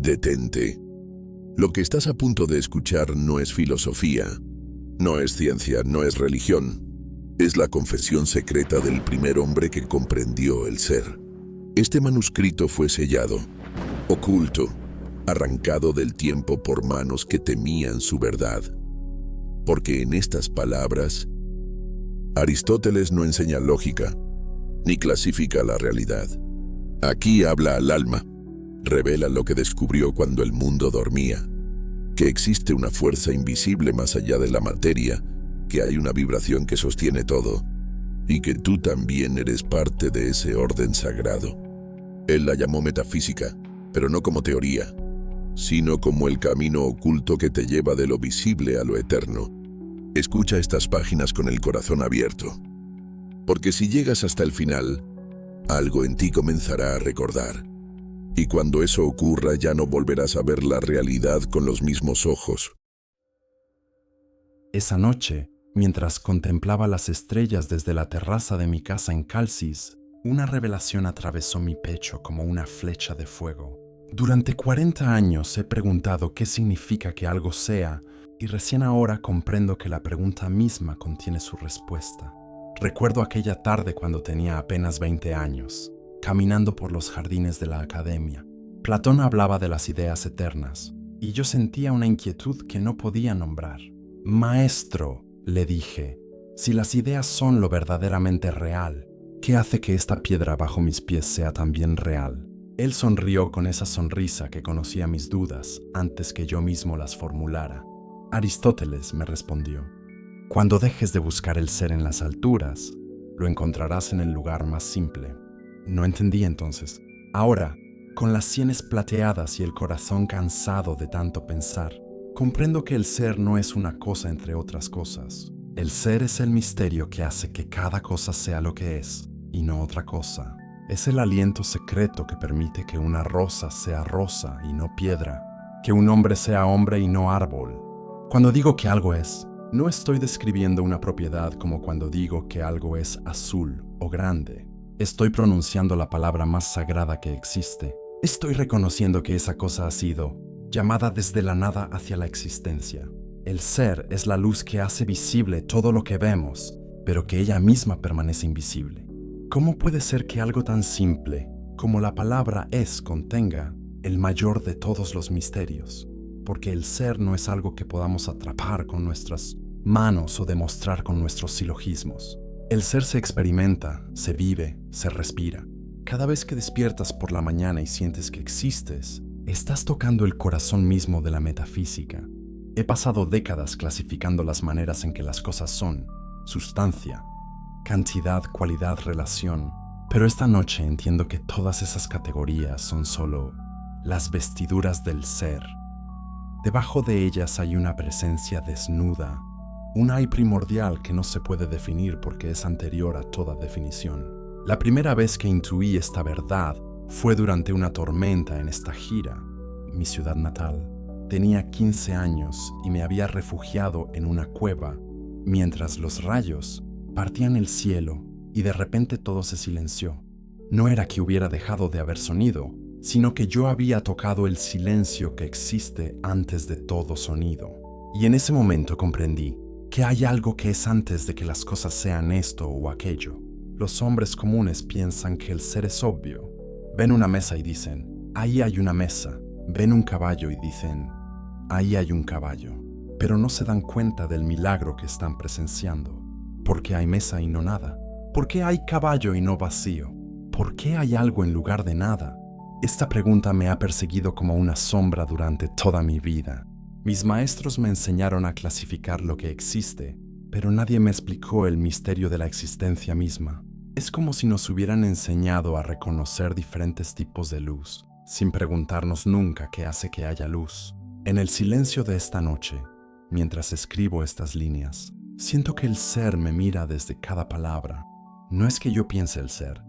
Detente. Lo que estás a punto de escuchar no es filosofía, no es ciencia, no es religión. Es la confesión secreta del primer hombre que comprendió el ser. Este manuscrito fue sellado, oculto, arrancado del tiempo por manos que temían su verdad. Porque en estas palabras, Aristóteles no enseña lógica, ni clasifica la realidad. Aquí habla al alma, revela lo que descubrió cuando el mundo dormía, que existe una fuerza invisible más allá de la materia, que hay una vibración que sostiene todo, y que tú también eres parte de ese orden sagrado. Él la llamó metafísica, pero no como teoría, sino como el camino oculto que te lleva de lo visible a lo eterno. Escucha estas páginas con el corazón abierto, porque si llegas hasta el final, algo en ti comenzará a recordar. Y cuando eso ocurra ya no volverás a ver la realidad con los mismos ojos. Esa noche, mientras contemplaba las estrellas desde la terraza de mi casa en Calcis, una revelación atravesó mi pecho como una flecha de fuego. Durante 40 años he preguntado qué significa que algo sea, y recién ahora comprendo que la pregunta misma contiene su respuesta. Recuerdo aquella tarde cuando tenía apenas 20 años, caminando por los jardines de la academia. Platón hablaba de las ideas eternas, y yo sentía una inquietud que no podía nombrar. «Maestro», le dije, «si las ideas son lo verdaderamente real, ¿qué hace que esta piedra bajo mis pies sea también real?» Él sonrió con esa sonrisa que conocía mis dudas antes que yo mismo las formulara. «Aristóteles», me respondió, «cuando dejes de buscar el ser en las alturas, lo encontrarás en el lugar más simple». No entendí entonces. Ahora, con las sienes plateadas y el corazón cansado de tanto pensar, comprendo que el ser no es una cosa entre otras cosas. El ser es el misterio que hace que cada cosa sea lo que es, y no otra cosa. Es el aliento secreto que permite que una rosa sea rosa y no piedra, que un hombre sea hombre y no árbol. Cuando digo que algo es, no estoy describiendo una propiedad como cuando digo que algo es azul o grande. Estoy pronunciando la palabra más sagrada que existe. Estoy reconociendo que esa cosa ha sido llamada desde la nada hacia la existencia. El ser es la luz que hace visible todo lo que vemos, pero que ella misma permanece invisible. ¿Cómo puede ser que algo tan simple como la palabra es contenga el mayor de todos los misterios? Porque el ser no es algo que podamos atrapar con nuestras manos o demostrar con nuestros silogismos. El ser se experimenta, se vive, se respira. Cada vez que despiertas por la mañana y sientes que existes, estás tocando el corazón mismo de la metafísica. He pasado décadas clasificando las maneras en que las cosas son, sustancia, cantidad, cualidad, relación, pero esta noche entiendo que todas esas categorías son solo las vestiduras del ser. Debajo de ellas hay una presencia desnuda, un hay primordial que no se puede definir porque es anterior a toda definición. La primera vez que intuí esta verdad fue durante una tormenta en esta gira, mi ciudad natal. Tenía 15 años y me había refugiado en una cueva mientras los rayos partían el cielo y de repente todo se silenció. No era que hubiera dejado de haber sonido, sino que yo había tocado el silencio que existe antes de todo sonido. Y en ese momento comprendí que hay algo que es antes de que las cosas sean esto o aquello. Los hombres comunes piensan que el ser es obvio. Ven una mesa y dicen, ahí hay una mesa. Ven un caballo y dicen, ahí hay un caballo. Pero no se dan cuenta del milagro que están presenciando. ¿Por qué hay mesa y no nada? ¿Por qué hay caballo y no vacío? ¿Por qué hay algo en lugar de nada? Esta pregunta me ha perseguido como una sombra durante toda mi vida. Mis maestros me enseñaron a clasificar lo que existe, pero nadie me explicó el misterio de la existencia misma. Es como si nos hubieran enseñado a reconocer diferentes tipos de luz, sin preguntarnos nunca qué hace que haya luz. En el silencio de esta noche, mientras escribo estas líneas, siento que el ser me mira desde cada palabra. No es que yo piense el ser,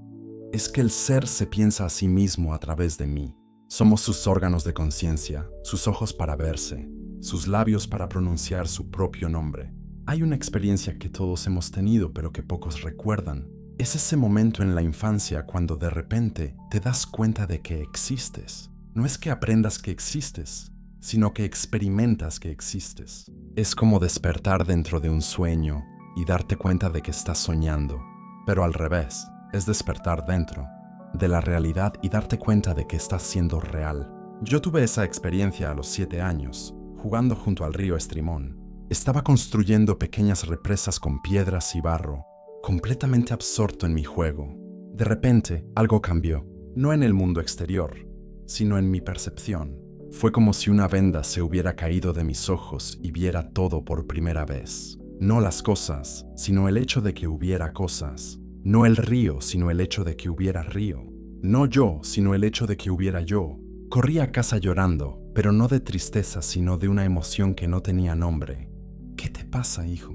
es que el ser se piensa a sí mismo a través de mí. Somos sus órganos de conciencia, sus ojos para verse, sus labios para pronunciar su propio nombre. Hay una experiencia que todos hemos tenido pero que pocos recuerdan. Es ese momento en la infancia cuando de repente te das cuenta de que existes. no es que aprendas que existes, sino que experimentas que existes. Es como despertar dentro de un sueño y darte cuenta de que estás soñando, pero al revés, es despertar dentro de la realidad y darte cuenta de que estás siendo real. Yo tuve esa experiencia a los 7 años, jugando junto al río Estrimón. Estaba construyendo pequeñas represas con piedras y barro, completamente absorto en mi juego. De repente, algo cambió, no en el mundo exterior, sino en mi percepción. Fue como si una venda se hubiera caído de mis ojos y viera todo por primera vez. No las cosas, sino el hecho de que hubiera cosas. No el río, sino el hecho de que hubiera río. No yo, sino el hecho de que hubiera yo. Corrí a casa llorando, pero no de tristeza, sino de una emoción que no tenía nombre. ¿Qué te pasa, hijo?,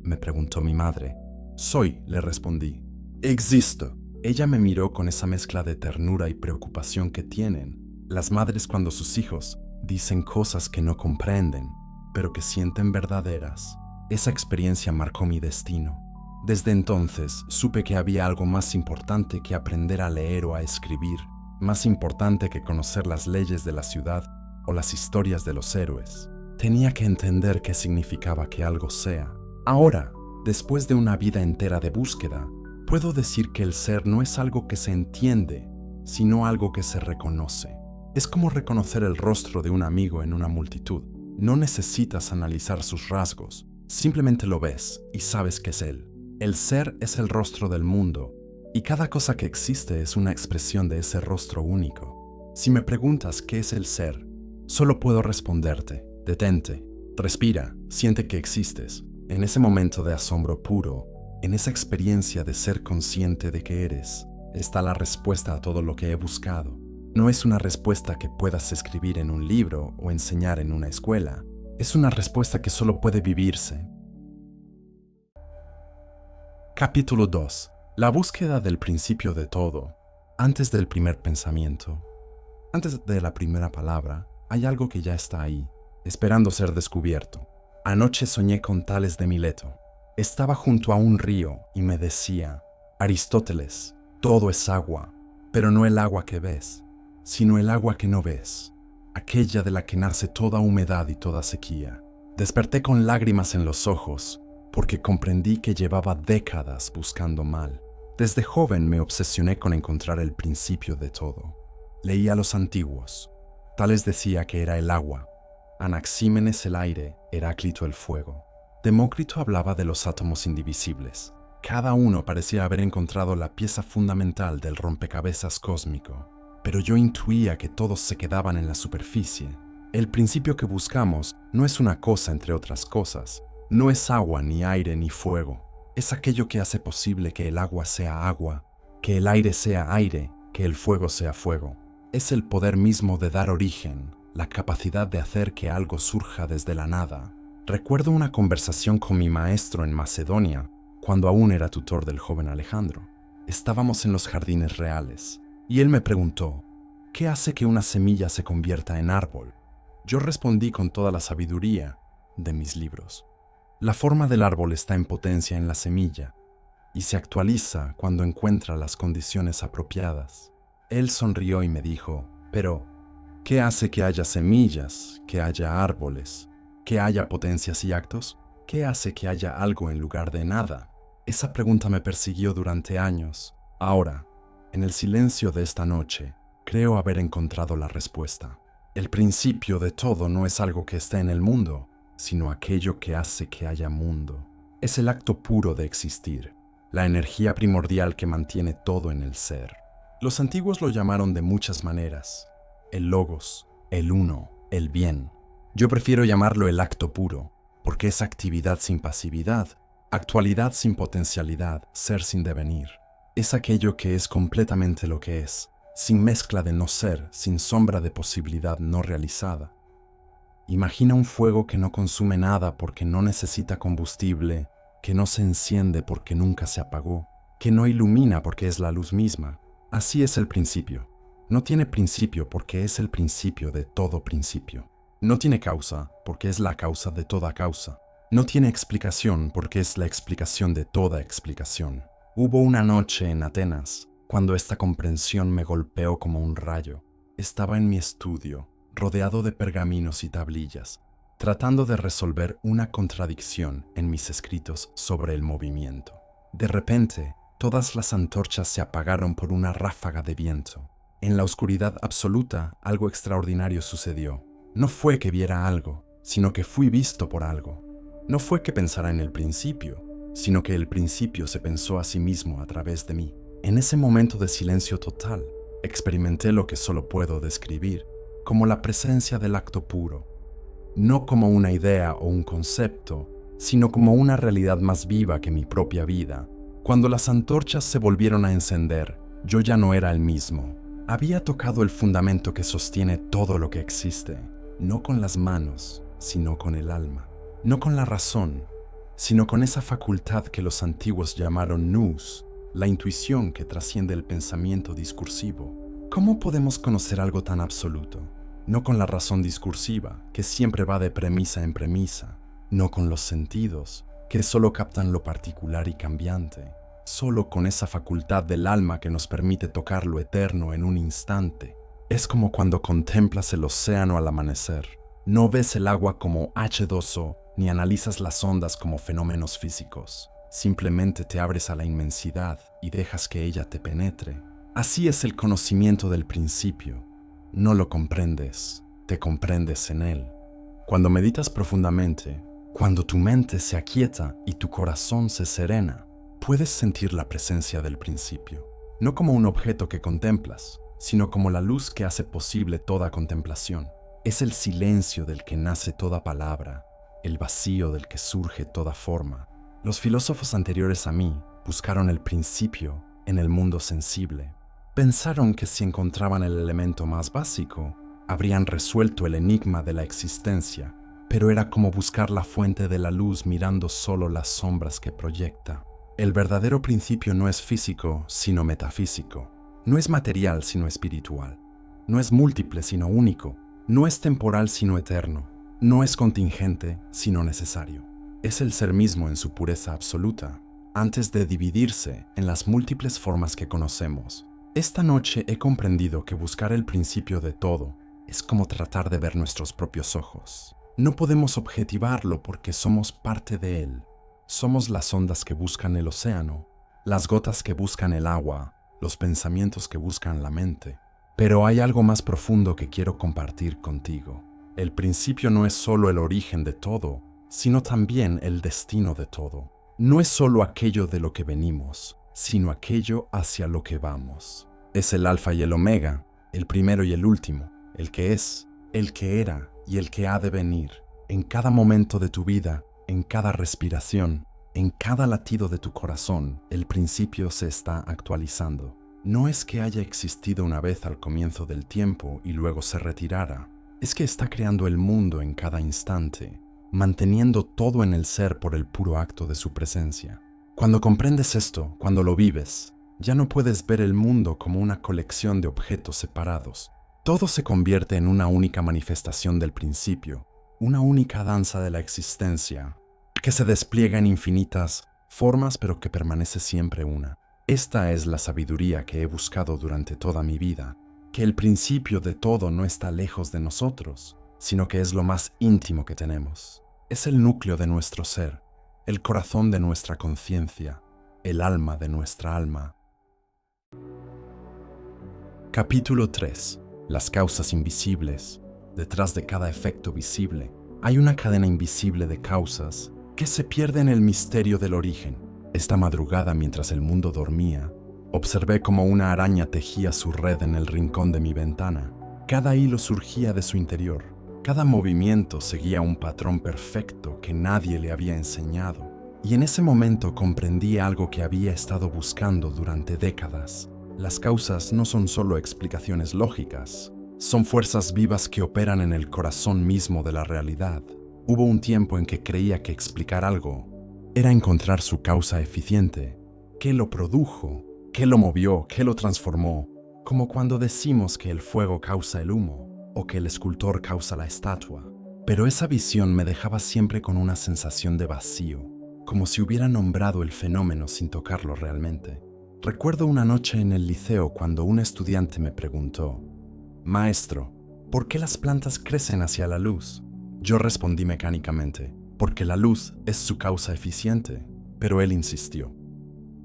me preguntó mi madre. Soy, le respondí. Existo. Ella me miró con esa mezcla de ternura y preocupación que tienen las madres cuando sus hijos dicen cosas que no comprenden, pero que sienten verdaderas. Esa experiencia marcó mi destino. Desde entonces supe que había algo más importante que aprender a leer o a escribir, más importante que conocer las leyes de la ciudad o las historias de los héroes. Tenía que entender qué significaba que algo sea. Ahora, después de una vida entera de búsqueda, puedo decir que el ser no es algo que se entiende, sino algo que se reconoce. Es como reconocer el rostro de un amigo en una multitud. No necesitas analizar sus rasgos, simplemente lo ves y sabes que es él. El ser es el rostro del mundo, y cada cosa que existe es una expresión de ese rostro único. Si me preguntas qué es el ser, solo puedo responderte: detente, respira, siente que existes. En ese momento de asombro puro, en esa experiencia de ser consciente de que eres, está la respuesta a todo lo que he buscado. No es una respuesta que puedas escribir en un libro o enseñar en una escuela. Es una respuesta que solo puede vivirse. Capítulo 2. La búsqueda del principio de todo. Antes del primer pensamiento, antes de la primera palabra, hay algo que ya está ahí, esperando ser descubierto. Anoche soñé con Tales de Mileto. Estaba junto a un río y me decía: Aristóteles, todo es agua, pero no el agua que ves, sino el agua que no ves, aquella de la que nace toda humedad y toda sequía. Desperté con lágrimas en los ojos, porque comprendí que llevaba décadas buscando mal. Desde joven me obsesioné con encontrar el principio de todo. Leí a los antiguos. Tales decía que era el agua, Anaxímenes el aire, Heráclito el fuego. Demócrito hablaba de los átomos indivisibles. Cada uno parecía haber encontrado la pieza fundamental del rompecabezas cósmico, pero yo intuía que todos se quedaban en la superficie. El principio que buscamos no es una cosa entre otras cosas. No es agua, ni aire, ni fuego. Es aquello que hace posible que el agua sea agua, que el aire sea aire, que el fuego sea fuego. Es el poder mismo de dar origen, la capacidad de hacer que algo surja desde la nada. Recuerdo una conversación con mi maestro en Macedonia, cuando aún era tutor del joven Alejandro. Estábamos en los jardines reales, y él me preguntó: ¿qué hace que una semilla se convierta en árbol? Yo respondí con toda la sabiduría de mis libros: la forma del árbol está en potencia en la semilla, y se actualiza cuando encuentra las condiciones apropiadas. Él sonrió y me dijo: pero, ¿qué hace que haya semillas, que haya árboles, que haya potencias y actos? ¿Qué hace que haya algo en lugar de nada? Esa pregunta me persiguió durante años. Ahora, en el silencio de esta noche, creo haber encontrado la respuesta. El principio de todo no es algo que esté en el mundo, sino aquello que hace que haya mundo. Es el acto puro de existir, la energía primordial que mantiene todo en el ser. Los antiguos lo llamaron de muchas maneras: el logos, el uno, el bien. Yo prefiero llamarlo el acto puro, porque es actividad sin pasividad, actualidad sin potencialidad, ser sin devenir. Es aquello que es completamente lo que es, sin mezcla de no ser, sin sombra de posibilidad no realizada. Imagina un fuego que no consume nada porque no necesita combustible, que no se enciende porque nunca se apagó, que no ilumina porque es la luz misma. Así es el principio. No tiene principio porque es el principio de todo principio. No tiene causa porque es la causa de toda causa. No tiene explicación porque es la explicación de toda explicación. Hubo una noche en Atenas cuando esta comprensión me golpeó como un rayo. estaba en mi estudio, rodeado de pergaminos y tablillas, tratando de resolver una contradicción en mis escritos sobre el movimiento. De repente, todas las antorchas se apagaron por una ráfaga de viento. En la oscuridad absoluta, algo extraordinario sucedió. No fue que viera algo, sino que fui visto por algo. No fue que pensara en el principio, sino que el principio se pensó a sí mismo a través de mí. En ese momento de silencio total, experimenté lo que solo puedo describir como la presencia del acto puro. No como una idea o un concepto, sino como una realidad más viva que mi propia vida. Cuando las antorchas se volvieron a encender, yo ya no era el mismo. Había tocado el fundamento que sostiene todo lo que existe, no con las manos, sino con el alma. No con la razón, sino con esa facultad que los antiguos llamaron nous, la intuición que trasciende el pensamiento discursivo. ¿Cómo podemos conocer algo tan absoluto? No con la razón discursiva, que siempre va de premisa en premisa, no con los sentidos, que solo captan lo particular y cambiante, solo con esa facultad del alma que nos permite tocar lo eterno en un instante. Es como cuando contemplas el océano al amanecer. No ves el agua como H2O, ni analizas las ondas como fenómenos físicos. Simplemente te abres a la inmensidad y dejas que ella te penetre. Así es el conocimiento del principio. No lo comprendes, te comprendes en él. Cuando meditas profundamente, cuando tu mente se aquieta y tu corazón se serena, puedes sentir la presencia del principio, no como un objeto que contemplas, sino como la luz que hace posible toda contemplación. Es el silencio del que nace toda palabra, el vacío del que surge toda forma. Los filósofos anteriores a mí buscaron el principio en el mundo sensible. Pensaron que si encontraban el elemento más básico, habrían resuelto el enigma de la existencia, pero era como buscar la fuente de la luz mirando solo las sombras que proyecta. El verdadero principio no es físico, sino metafísico. No es material, sino espiritual. No es múltiple, sino único. No es temporal, sino eterno. No es contingente, sino necesario. Es el ser mismo en su pureza absoluta, antes de dividirse en las múltiples formas que conocemos. Esta noche he comprendido que buscar el principio de todo es como tratar de ver nuestros propios ojos. No podemos objetivarlo porque somos parte de él. Somos las ondas que buscan el océano, las gotas que buscan el agua, los pensamientos que buscan la mente. Pero hay algo más profundo que quiero compartir contigo. El principio no es solo el origen de todo, sino también el destino de todo. No es solo aquello de lo que venimos, sino aquello hacia lo que vamos. Es el alfa y el omega, el primero y el último, el que es, el que era y el que ha de venir. En cada momento de tu vida, en cada respiración, en cada latido de tu corazón, el principio se está actualizando. No es que haya existido una vez al comienzo del tiempo y luego se retirara. Es que está creando el mundo en cada instante, manteniendo todo en el ser por el puro acto de su presencia. Cuando comprendes esto, cuando lo vives, ya no puedes ver el mundo como una colección de objetos separados. Todo se convierte en una única manifestación del principio, una única danza de la existencia, que se despliega en infinitas formas pero que permanece siempre una. Esta es la sabiduría que he buscado durante toda mi vida, que el principio de todo no está lejos de nosotros, sino que es lo más íntimo que tenemos. Es el núcleo de nuestro ser, el corazón de nuestra conciencia, el alma de nuestra alma. Capítulo 3. Las causas invisibles. Detrás de cada efecto visible, hay una cadena invisible de causas que se pierde en el misterio del origen. Esta madrugada, mientras el mundo dormía, observé cómo una araña tejía su red en el rincón de mi ventana. Cada hilo surgía de su interior. Cada movimiento seguía un patrón perfecto que nadie le había enseñado. Y en ese momento comprendí algo que había estado buscando durante décadas. Las causas no son solo explicaciones lógicas, son fuerzas vivas que operan en el corazón mismo de la realidad. Hubo un tiempo en que creía que explicar algo era encontrar su causa eficiente. ¿Qué lo produjo? ¿Qué lo movió? ¿Qué lo transformó? Como cuando decimos que el fuego causa el humo o que el escultor causa la estatua. Pero esa visión me dejaba siempre con una sensación de vacío, como si hubiera nombrado el fenómeno sin tocarlo realmente. Recuerdo una noche en el liceo cuando un estudiante me preguntó: Maestro, ¿por qué las plantas crecen hacia la luz? Yo respondí mecánicamente, porque la luz es su causa eficiente, pero él insistió.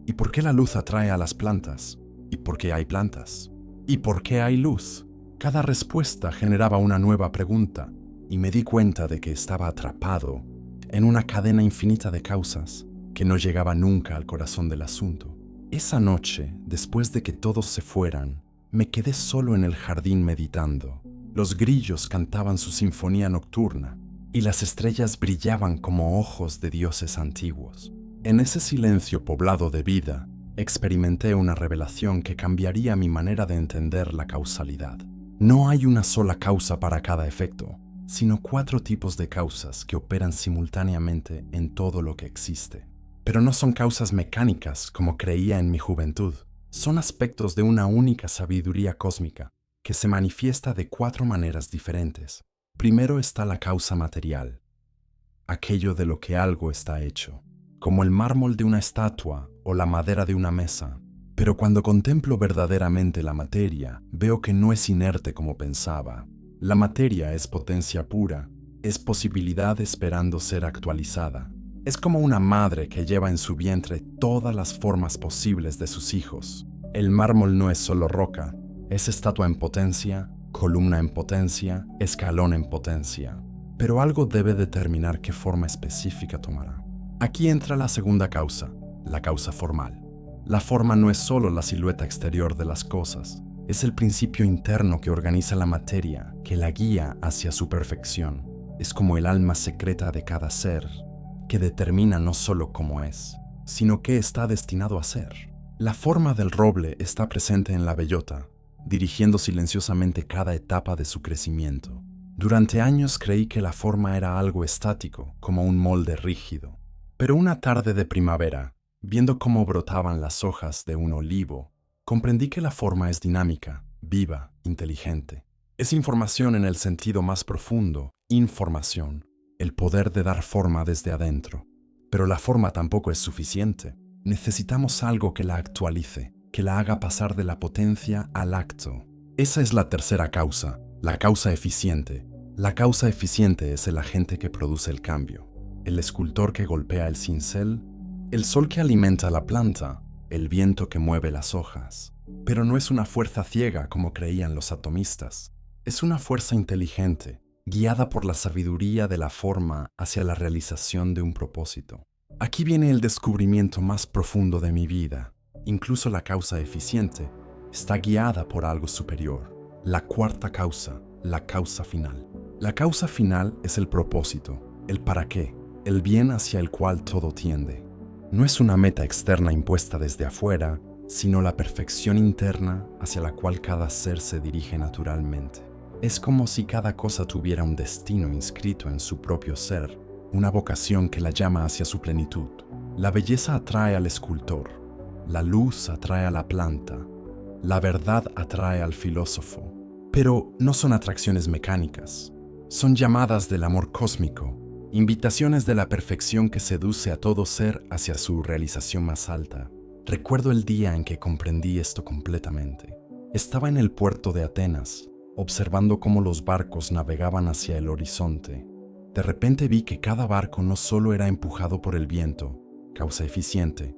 ¿Y por qué la luz atrae a las plantas? ¿Y por qué hay plantas? ¿Y por qué hay luz? Cada respuesta generaba una nueva pregunta, y me di cuenta de que estaba atrapado en una cadena infinita de causas que no llegaba nunca al corazón del asunto. Esa noche, después de que todos se fueran, me quedé solo en el jardín meditando. Los grillos cantaban su sinfonía nocturna y las estrellas brillaban como ojos de dioses antiguos. En ese silencio poblado de vida, experimenté una revelación que cambiaría mi manera de entender la causalidad. No hay una sola causa para cada efecto, sino 4 tipos de causas que operan simultáneamente en todo lo que existe. Pero no son causas mecánicas como creía en mi juventud. Son aspectos de una única sabiduría cósmica que se manifiesta de 4 maneras diferentes. Primero está la causa material, aquello de lo que algo está hecho, como el mármol de una estatua o la madera de una mesa. Pero cuando contemplo verdaderamente la materia, veo que no es inerte como pensaba. La materia es potencia pura, es posibilidad esperando ser actualizada. Es como una madre que lleva en su vientre todas las formas posibles de sus hijos. El mármol no es solo roca, es estatua en potencia, columna en potencia, escalón en potencia. Pero algo debe determinar qué forma específica tomará. Aquí entra la segunda causa, la causa formal. La forma no es solo la silueta exterior de las cosas, es el principio interno que organiza la materia, que la guía hacia su perfección. Es como el alma secreta de cada ser, que determina no solo cómo es, sino qué está destinado a ser. La forma del roble está presente en la bellota, dirigiendo silenciosamente cada etapa de su crecimiento. Durante años creí que la forma era algo estático, como un molde rígido. Pero una tarde de primavera, viendo cómo brotaban las hojas de un olivo, comprendí que la forma es dinámica, viva, inteligente. Es información en el sentido más profundo, información. El poder de dar forma desde adentro. Pero la forma tampoco es suficiente. Necesitamos algo que la actualice, que la haga pasar de la potencia al acto. Esa es la tercera causa, la causa eficiente. La causa eficiente es el agente que produce el cambio. El escultor que golpea el cincel, el sol que alimenta la planta, el viento que mueve las hojas. Pero no es una fuerza ciega como creían los atomistas. Es una fuerza inteligente, guiada por la sabiduría de la forma hacia la realización de un propósito. Aquí viene el descubrimiento más profundo de mi vida. Incluso la causa eficiente está guiada por algo superior. La cuarta causa, la causa final. La causa final es el propósito, el para qué, el bien hacia el cual todo tiende. No es una meta externa impuesta desde afuera, sino la perfección interna hacia la cual cada ser se dirige naturalmente. Es como si cada cosa tuviera un destino inscrito en su propio ser, una vocación que la llama hacia su plenitud. La belleza atrae al escultor, la luz atrae a la planta, la verdad atrae al filósofo. Pero no son atracciones mecánicas, son llamadas del amor cósmico, invitaciones de la perfección que seduce a todo ser hacia su realización más alta. Recuerdo el día en que comprendí esto completamente. Estaba en el puerto de Atenas, observando cómo los barcos navegaban hacia el horizonte. De repente vi que cada barco no solo era empujado por el viento, causa eficiente,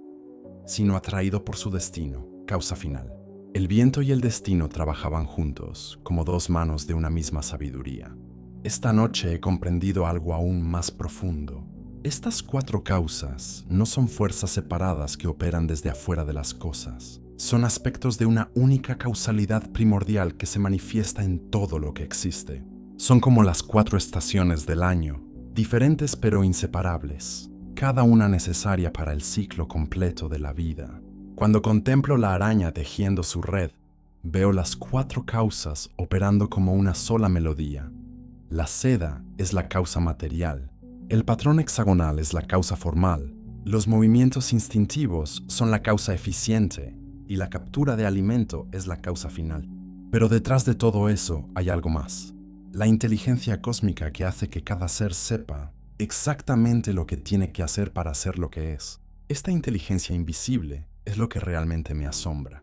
sino atraído por su destino, causa final. El viento y el destino trabajaban juntos, como 2 manos de una misma sabiduría. Esta noche he comprendido algo aún más profundo. Estas 4 causas no son fuerzas separadas que operan desde afuera de las cosas. Son aspectos de una única causalidad primordial que se manifiesta en todo lo que existe. Son como las 4 estaciones del año, diferentes pero inseparables, cada una necesaria para el ciclo completo de la vida. Cuando contemplo la araña tejiendo su red, veo las 4 causas operando como una sola melodía. La seda es la causa material, el patrón hexagonal es la causa formal, los movimientos instintivos son la causa eficiente, y la captura de alimento es la causa final. Pero detrás de todo eso hay algo más. La inteligencia cósmica que hace que cada ser sepa exactamente lo que tiene que hacer para ser lo que es. Esta inteligencia invisible es lo que realmente me asombra.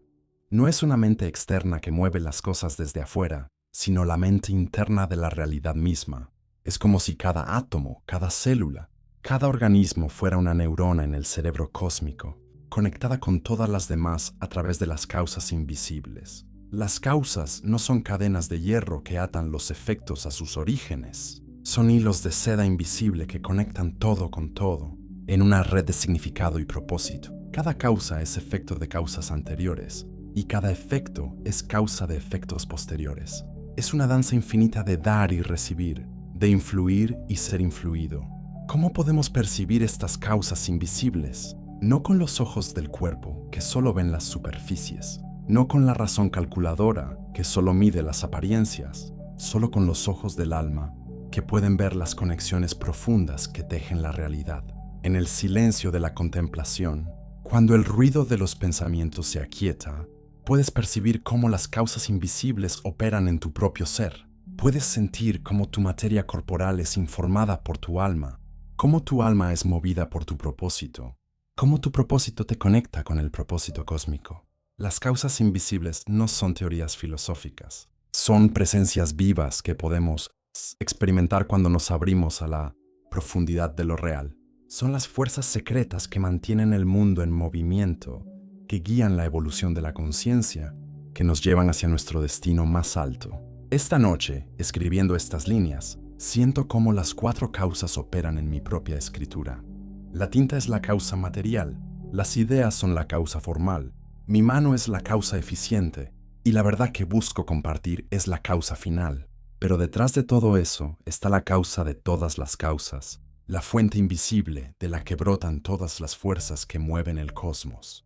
No es una mente externa que mueve las cosas desde afuera, sino la mente interna de la realidad misma. Es como si cada átomo, cada célula, cada organismo fuera una neurona en el cerebro cósmico, conectada con todas las demás a través de las causas invisibles. Las causas no son cadenas de hierro que atan los efectos a sus orígenes. Son hilos de seda invisible que conectan todo con todo, en una red de significado y propósito. Cada causa es efecto de causas anteriores, y cada efecto es causa de efectos posteriores. Es una danza infinita de dar y recibir, de influir y ser influido. ¿Cómo podemos percibir estas causas invisibles? No con los ojos del cuerpo, que solo ven las superficies, no con la razón calculadora, que solo mide las apariencias, solo con los ojos del alma, que pueden ver las conexiones profundas que tejen la realidad. En el silencio de la contemplación, cuando el ruido de los pensamientos se aquieta, puedes percibir cómo las causas invisibles operan en tu propio ser. Puedes sentir cómo tu materia corporal es informada por tu alma, cómo tu alma es movida por tu propósito, cómo tu propósito te conecta con el propósito cósmico. Las causas invisibles no son teorías filosóficas, son presencias vivas que podemos experimentar cuando nos abrimos a la profundidad de lo real. Son las fuerzas secretas que mantienen el mundo en movimiento, que guían la evolución de la conciencia, que nos llevan hacia nuestro destino más alto. Esta noche, escribiendo estas líneas, siento cómo las 4 causas operan en mi propia escritura. La tinta es la causa material, las ideas son la causa formal, mi mano es la causa eficiente, y la verdad que busco compartir es la causa final. Pero detrás de todo eso está la causa de todas las causas, la fuente invisible de la que brotan todas las fuerzas que mueven el cosmos.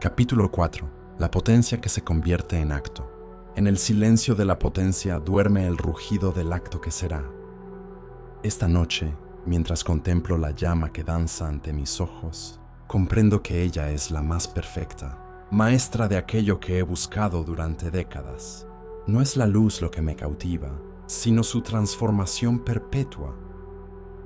Capítulo 4. La potencia que se convierte en acto. En el silencio de la potencia duerme el rugido del acto que será. Esta noche, mientras contemplo la llama que danza ante mis ojos, comprendo que ella es la más perfecta, maestra de aquello que he buscado durante décadas. No es la luz lo que me cautiva, sino su transformación perpetua.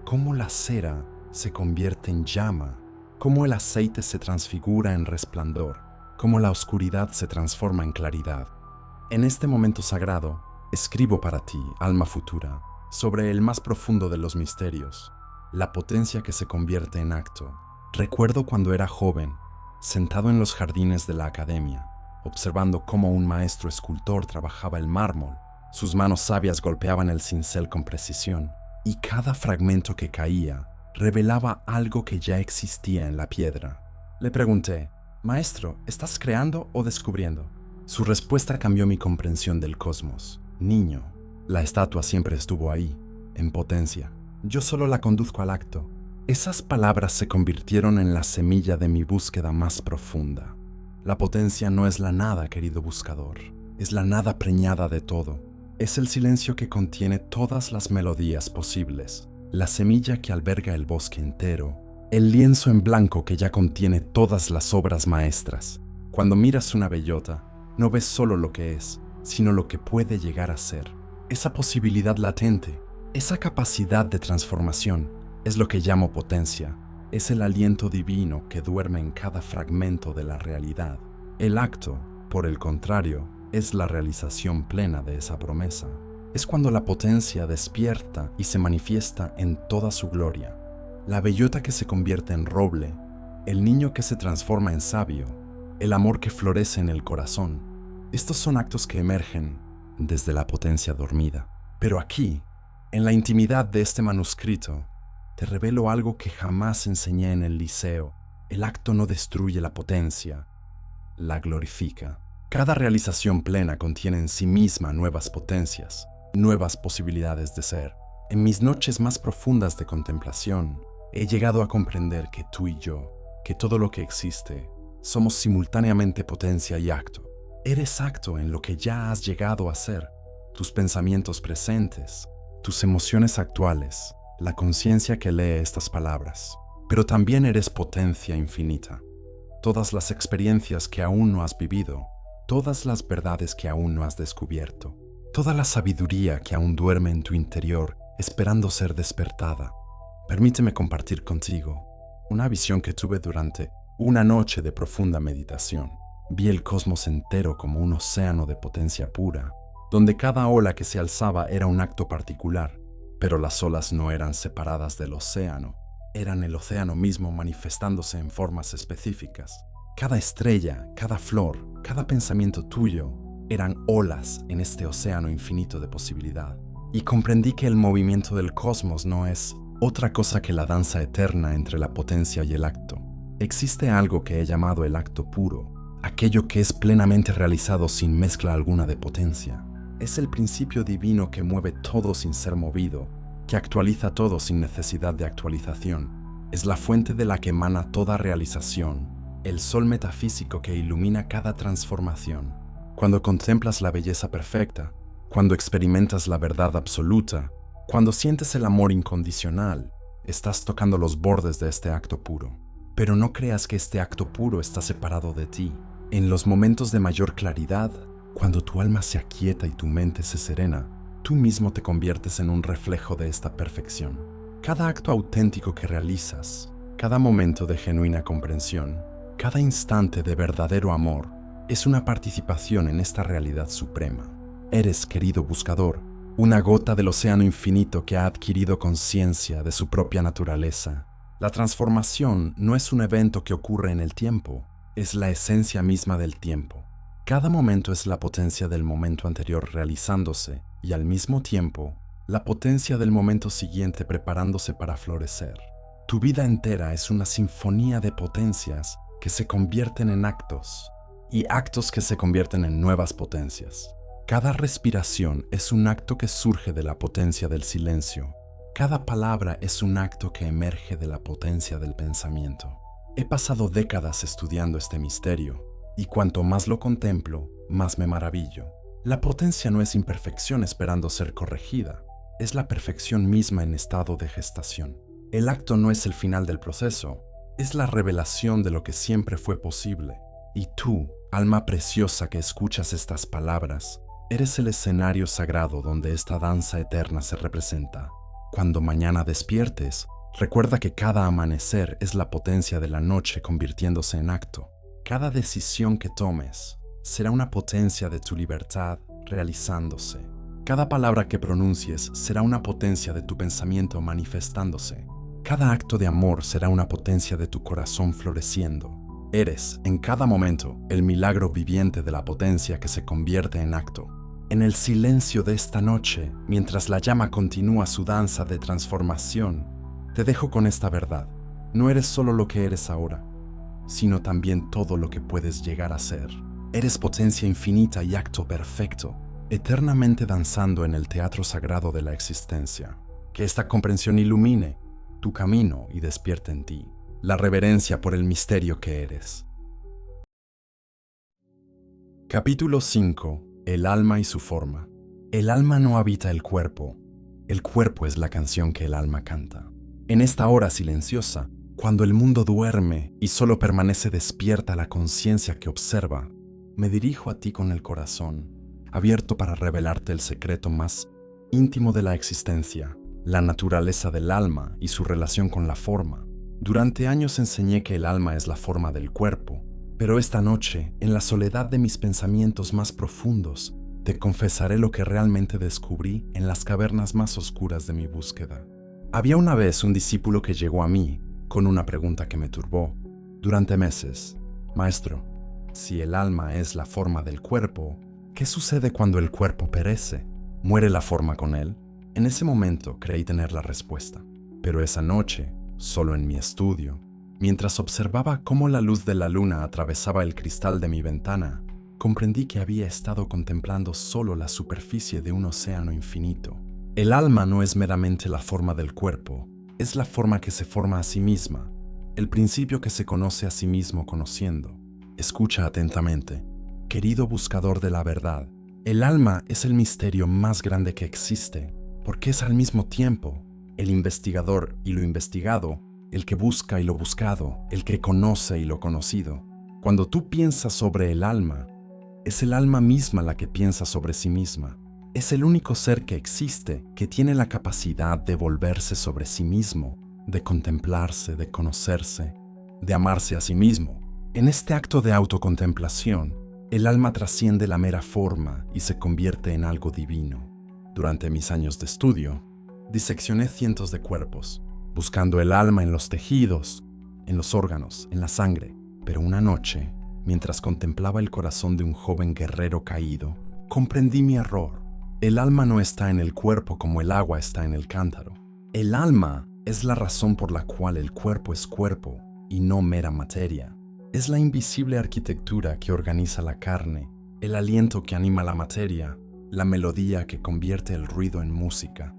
Cómo la cera se convierte en llama, cómo el aceite se transfigura en resplandor, cómo la oscuridad se transforma en claridad. En este momento sagrado, escribo para ti, alma futura, sobre el más profundo de los misterios, la potencia que se convierte en acto. Recuerdo cuando era joven, sentado en los jardines de la academia, observando cómo un maestro escultor trabajaba el mármol. Sus manos sabias golpeaban el cincel con precisión, y cada fragmento que caía revelaba algo que ya existía en la piedra. Le pregunté, «Maestro, ¿estás creando o descubriendo?» Su respuesta cambió mi comprensión del cosmos. Niño, la estatua siempre estuvo ahí, en potencia. Yo solo la conduzco al acto. Esas palabras se convirtieron en la semilla de mi búsqueda más profunda. La potencia no es la nada, querido buscador. Es la nada preñada de todo. Es el silencio que contiene todas las melodías posibles. La semilla que alberga el bosque entero. El lienzo en blanco que ya contiene todas las obras maestras. Cuando miras una bellota, no ves solo lo que es, sino lo que puede llegar a ser. Esa posibilidad latente, esa capacidad de transformación, es lo que llamo potencia. Es el aliento divino que duerme en cada fragmento de la realidad. El acto, por el contrario, es la realización plena de esa promesa. Es cuando la potencia despierta y se manifiesta en toda su gloria. La bellota que se convierte en roble, el niño que se transforma en sabio, el amor que florece en el corazón. Estos son actos que emergen desde la potencia dormida. Pero aquí, en la intimidad de este manuscrito, te revelo algo que jamás enseñé en el liceo. El acto no destruye la potencia, la glorifica. Cada realización plena contiene en sí misma nuevas potencias, nuevas posibilidades de ser. En mis noches más profundas de contemplación, he llegado a comprender que tú y yo, que todo lo que existe, somos simultáneamente potencia y acto. Eres acto en lo que ya has llegado a ser, tus pensamientos presentes, tus emociones actuales, la conciencia que lee estas palabras. Pero también eres potencia infinita. Todas las experiencias que aún no has vivido, todas las verdades que aún no has descubierto, toda la sabiduría que aún duerme en tu interior esperando ser despertada. Permíteme compartir contigo una visión que tuve durante una noche de profunda meditación. Vi el cosmos entero como un océano de potencia pura, donde cada ola que se alzaba era un acto particular, pero las olas no eran separadas del océano, eran el océano mismo manifestándose en formas específicas. Cada estrella, cada flor, cada pensamiento tuyo eran olas en este océano infinito de posibilidad. Y comprendí que el movimiento del cosmos no es otra cosa que la danza eterna entre la potencia y el acto. Existe algo que he llamado el acto puro, aquello que es plenamente realizado sin mezcla alguna de potencia. Es el principio divino que mueve todo sin ser movido, que actualiza todo sin necesidad de actualización. Es la fuente de la que emana toda realización, el sol metafísico que ilumina cada transformación. Cuando contemplas la belleza perfecta, cuando experimentas la verdad absoluta, cuando sientes el amor incondicional, estás tocando los bordes de este acto puro. Pero no creas que este acto puro está separado de ti. En los momentos de mayor claridad, cuando tu alma se aquieta y tu mente se serena, tú mismo te conviertes en un reflejo de esta perfección. Cada acto auténtico que realizas, cada momento de genuina comprensión, cada instante de verdadero amor, es una participación en esta realidad suprema. Eres, querido buscador, una gota del océano infinito que ha adquirido conciencia de su propia naturaleza. La transformación no es un evento que ocurre en el tiempo, es la esencia misma del tiempo. Cada momento es la potencia del momento anterior realizándose y al mismo tiempo, la potencia del momento siguiente preparándose para florecer. Tu vida entera es una sinfonía de potencias que se convierten en actos y actos que se convierten en nuevas potencias. Cada respiración es un acto que surge de la potencia del silencio. Cada palabra es un acto que emerge de la potencia del pensamiento. He pasado décadas estudiando este misterio, y cuanto más lo contemplo, más me maravillo. La potencia no es imperfección esperando ser corregida, es la perfección misma en estado de gestación. El acto no es el final del proceso, es la revelación de lo que siempre fue posible. Y tú, alma preciosa que escuchas estas palabras, eres el escenario sagrado donde esta danza eterna se representa. Cuando mañana despiertes, recuerda que cada amanecer es la potencia de la noche convirtiéndose en acto. Cada decisión que tomes será una potencia de tu libertad realizándose. Cada palabra que pronuncies será una potencia de tu pensamiento manifestándose. Cada acto de amor será una potencia de tu corazón floreciendo. Eres, en cada momento, el milagro viviente de la potencia que se convierte en acto. En el silencio de esta noche, mientras la llama continúa su danza de transformación, te dejo con esta verdad. No eres solo lo que eres ahora, sino también todo lo que puedes llegar a ser. Eres potencia infinita y acto perfecto, eternamente danzando en el teatro sagrado de la existencia. Que esta comprensión ilumine tu camino y despierte en ti la reverencia por el misterio que eres. Capítulo 5. El alma y su forma. El alma no habita el cuerpo es la canción que el alma canta. En esta hora silenciosa, cuando el mundo duerme y solo permanece despierta la conciencia que observa, me dirijo a ti con el corazón, abierto para revelarte el secreto más íntimo de la existencia, la naturaleza del alma y su relación con la forma. Durante años enseñé que el alma es la forma del cuerpo, pero esta noche, en la soledad de mis pensamientos más profundos, te confesaré lo que realmente descubrí en las cavernas más oscuras de mi búsqueda. Había una vez un discípulo que llegó a mí con una pregunta que me turbó durante meses. Maestro, si el alma es la forma del cuerpo, ¿qué sucede cuando el cuerpo perece? ¿Muere la forma con él? En ese momento creí tener la respuesta, pero esa noche, solo en mi estudio, mientras observaba cómo la luz de la luna atravesaba el cristal de mi ventana, comprendí que había estado contemplando solo la superficie de un océano infinito. El alma no es meramente la forma del cuerpo, es la forma que se forma a sí misma, el principio que se conoce a sí mismo conociendo. Escucha atentamente, querido buscador de la verdad. El alma es el misterio más grande que existe, porque es al mismo tiempo el investigador y lo investigado, el que busca y lo buscado, el que conoce y lo conocido. Cuando tú piensas sobre el alma, es el alma misma la que piensa sobre sí misma. Es el único ser que existe que tiene la capacidad de volverse sobre sí mismo, de contemplarse, de conocerse, de amarse a sí mismo. En este acto de autocontemplación, el alma trasciende la mera forma y se convierte en algo divino. Durante mis años de estudio, diseccioné cientos de cuerpos, buscando el alma en los tejidos, en los órganos, en la sangre. Pero una noche, mientras contemplaba el corazón de un joven guerrero caído, comprendí mi error. El alma no está en el cuerpo como el agua está en el cántaro. El alma es la razón por la cual el cuerpo es cuerpo y no mera materia. Es la invisible arquitectura que organiza la carne, el aliento que anima la materia, la melodía que convierte el ruido en música.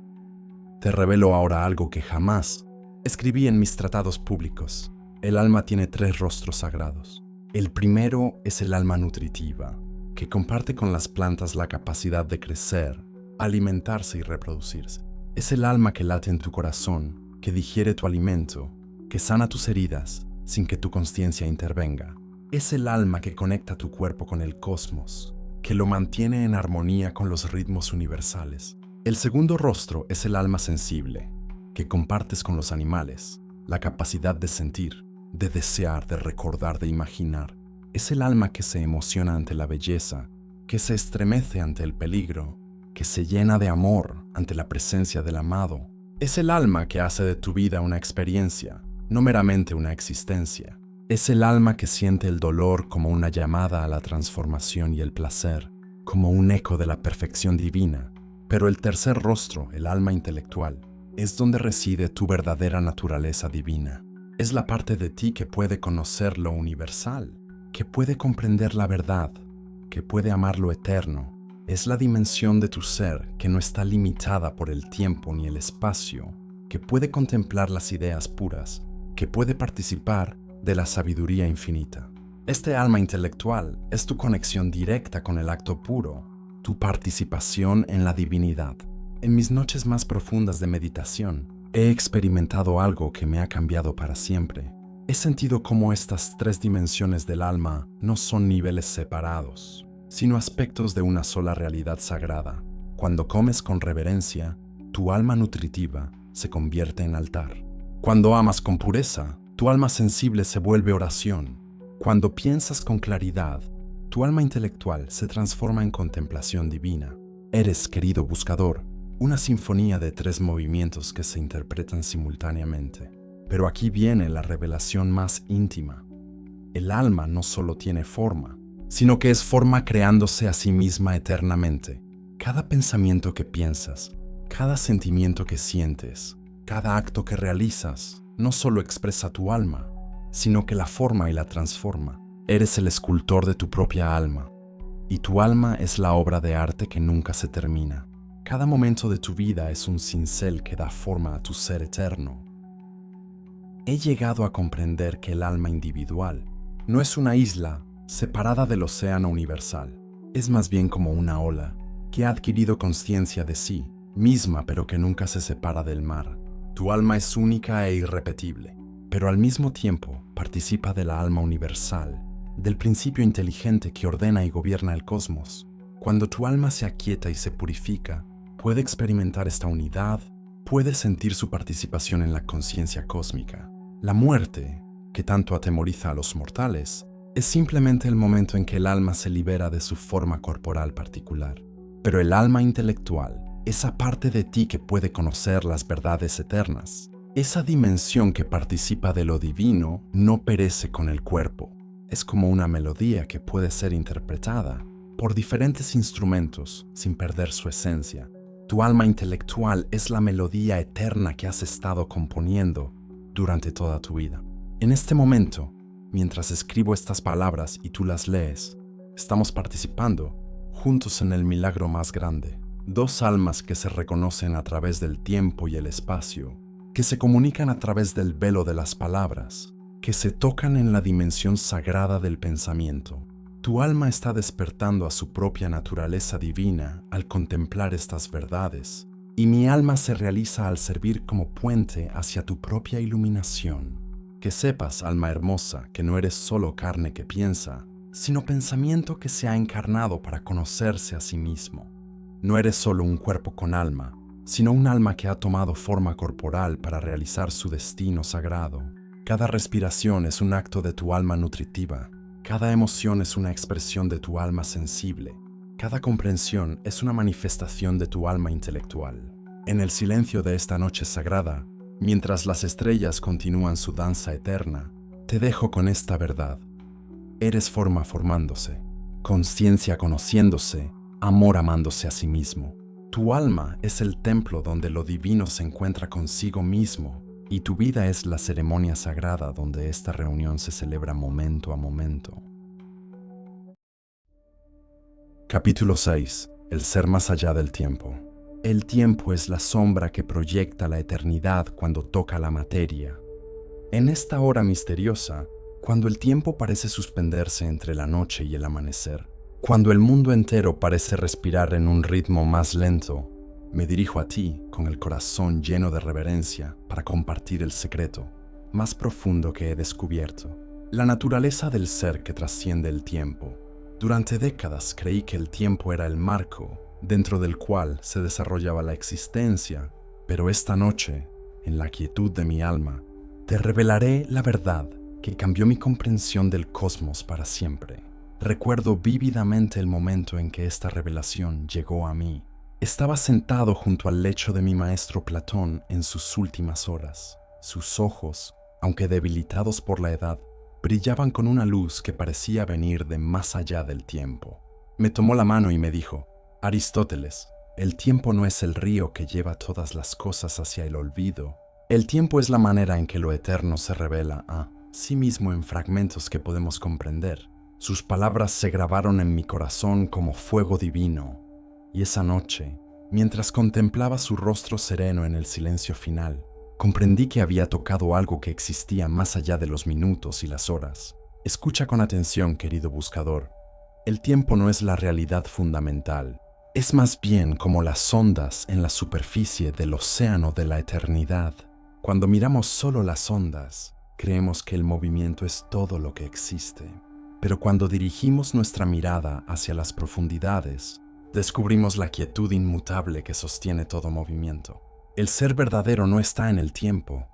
Te revelo ahora algo que jamás escribí en mis tratados públicos. El alma tiene 3 rostros sagrados. El primero es el alma nutritiva, que comparte con las plantas la capacidad de crecer, alimentarse y reproducirse. Es el alma que late en tu corazón, que digiere tu alimento, que sana tus heridas sin que tu conciencia intervenga. Es el alma que conecta tu cuerpo con el cosmos, que lo mantiene en armonía con los ritmos universales. El segundo rostro es el alma sensible, que compartes con los animales, la capacidad de sentir, de desear, de recordar, de imaginar. Es el alma que se emociona ante la belleza, que se estremece ante el peligro, que se llena de amor ante la presencia del amado. Es el alma que hace de tu vida una experiencia, no meramente una existencia. Es el alma que siente el dolor como una llamada a la transformación y el placer, como un eco de la perfección divina. Pero el tercer rostro, el alma intelectual, es donde reside tu verdadera naturaleza divina. Es la parte de ti que puede conocer lo universal, que puede comprender la verdad, que puede amar lo eterno. Es la dimensión de tu ser que no está limitada por el tiempo ni el espacio, que puede contemplar las ideas puras, que puede participar de la sabiduría infinita. Este alma intelectual es tu conexión directa con el acto puro, tu participación en la divinidad. En mis noches más profundas de meditación, he experimentado algo que me ha cambiado para siempre. He sentido cómo estas 3 dimensiones del alma no son niveles separados, sino aspectos de una sola realidad sagrada. Cuando comes con reverencia, tu alma nutritiva se convierte en altar. Cuando amas con pureza, tu alma sensible se vuelve oración. Cuando piensas con claridad, tu alma intelectual se transforma en contemplación divina. Eres, querido buscador, una sinfonía de 3 movimientos que se interpretan simultáneamente. Pero aquí viene la revelación más íntima. El alma no solo tiene forma, sino que es forma creándose a sí misma eternamente. Cada pensamiento que piensas, cada sentimiento que sientes, cada acto que realizas, no solo expresa tu alma, sino que la forma y la transforma. Eres el escultor de tu propia alma, y tu alma es la obra de arte que nunca se termina. Cada momento de tu vida es un cincel que da forma a tu ser eterno. He llegado a comprender que el alma individual no es una isla separada del océano universal. Es más bien como una ola que ha adquirido conciencia de sí misma, pero que nunca se separa del mar. Tu alma es única e irrepetible, pero al mismo tiempo participa de la alma universal, del principio inteligente que ordena y gobierna el cosmos. Cuando tu alma se aquieta y se purifica, puede experimentar esta unidad, puede sentir su participación en la conciencia cósmica. La muerte, que tanto atemoriza a los mortales, es simplemente el momento en que el alma se libera de su forma corporal particular. Pero el alma intelectual, esa parte de ti que puede conocer las verdades eternas, esa dimensión que participa de lo divino, no perece con el cuerpo. Es como una melodía que puede ser interpretada por diferentes instrumentos sin perder su esencia. Tu alma intelectual es la melodía eterna que has estado componiendo durante toda tu vida. En este momento, mientras escribo estas palabras y tú las lees, estamos participando juntos en el milagro más grande. 2 almas que se reconocen a través del tiempo y el espacio, que se comunican a través del velo de las palabras, que se tocan en la dimensión sagrada del pensamiento. Tu alma está despertando a su propia naturaleza divina al contemplar estas verdades, y mi alma se realiza al servir como puente hacia tu propia iluminación. Que sepas, alma hermosa, que no eres solo carne que piensa, sino pensamiento que se ha encarnado para conocerse a sí mismo. No eres solo un cuerpo con alma, sino un alma que ha tomado forma corporal para realizar su destino sagrado. Cada respiración es un acto de tu alma nutritiva. Cada emoción es una expresión de tu alma sensible. Cada comprensión es una manifestación de tu alma intelectual. En el silencio de esta noche sagrada, mientras las estrellas continúan su danza eterna, te dejo con esta verdad. Eres forma formándose, conciencia conociéndose, amor amándose a sí mismo. Tu alma es el templo donde lo divino se encuentra consigo mismo y tu vida es la ceremonia sagrada donde esta reunión se celebra momento a momento. Capítulo 6. El ser más allá del tiempo. El tiempo es la sombra que proyecta la eternidad cuando toca la materia. En esta hora misteriosa, cuando el tiempo parece suspenderse entre la noche y el amanecer, cuando el mundo entero parece respirar en un ritmo más lento, me dirijo a ti con el corazón lleno de reverencia para compartir el secreto más profundo que he descubierto, la naturaleza del ser que trasciende el tiempo. Durante décadas creí que el tiempo era el marco dentro del cual se desarrollaba la existencia, pero esta noche, en la quietud de mi alma, te revelaré la verdad que cambió mi comprensión del cosmos para siempre. Recuerdo vívidamente el momento en que esta revelación llegó a mí. Estaba sentado junto al lecho de mi maestro Platón en sus últimas horas. Sus ojos, aunque debilitados por la edad, brillaban con una luz que parecía venir de más allá del tiempo. Me tomó la mano y me dijo: Aristóteles, el tiempo no es el río que lleva todas las cosas hacia el olvido. El tiempo es la manera en que lo eterno se revela a sí mismo en fragmentos que podemos comprender. Sus palabras se grabaron en mi corazón como fuego divino. Y esa noche, mientras contemplaba su rostro sereno en el silencio final, comprendí que había tocado algo que existía más allá de los minutos y las horas. Escucha con atención, querido buscador. El tiempo no es la realidad fundamental. Es más bien como las ondas en la superficie del océano de la eternidad. Cuando miramos solo las ondas, creemos que el movimiento es todo lo que existe. Pero cuando dirigimos nuestra mirada hacia las profundidades, descubrimos la quietud inmutable que sostiene todo movimiento. El ser verdadero no está en el tiempo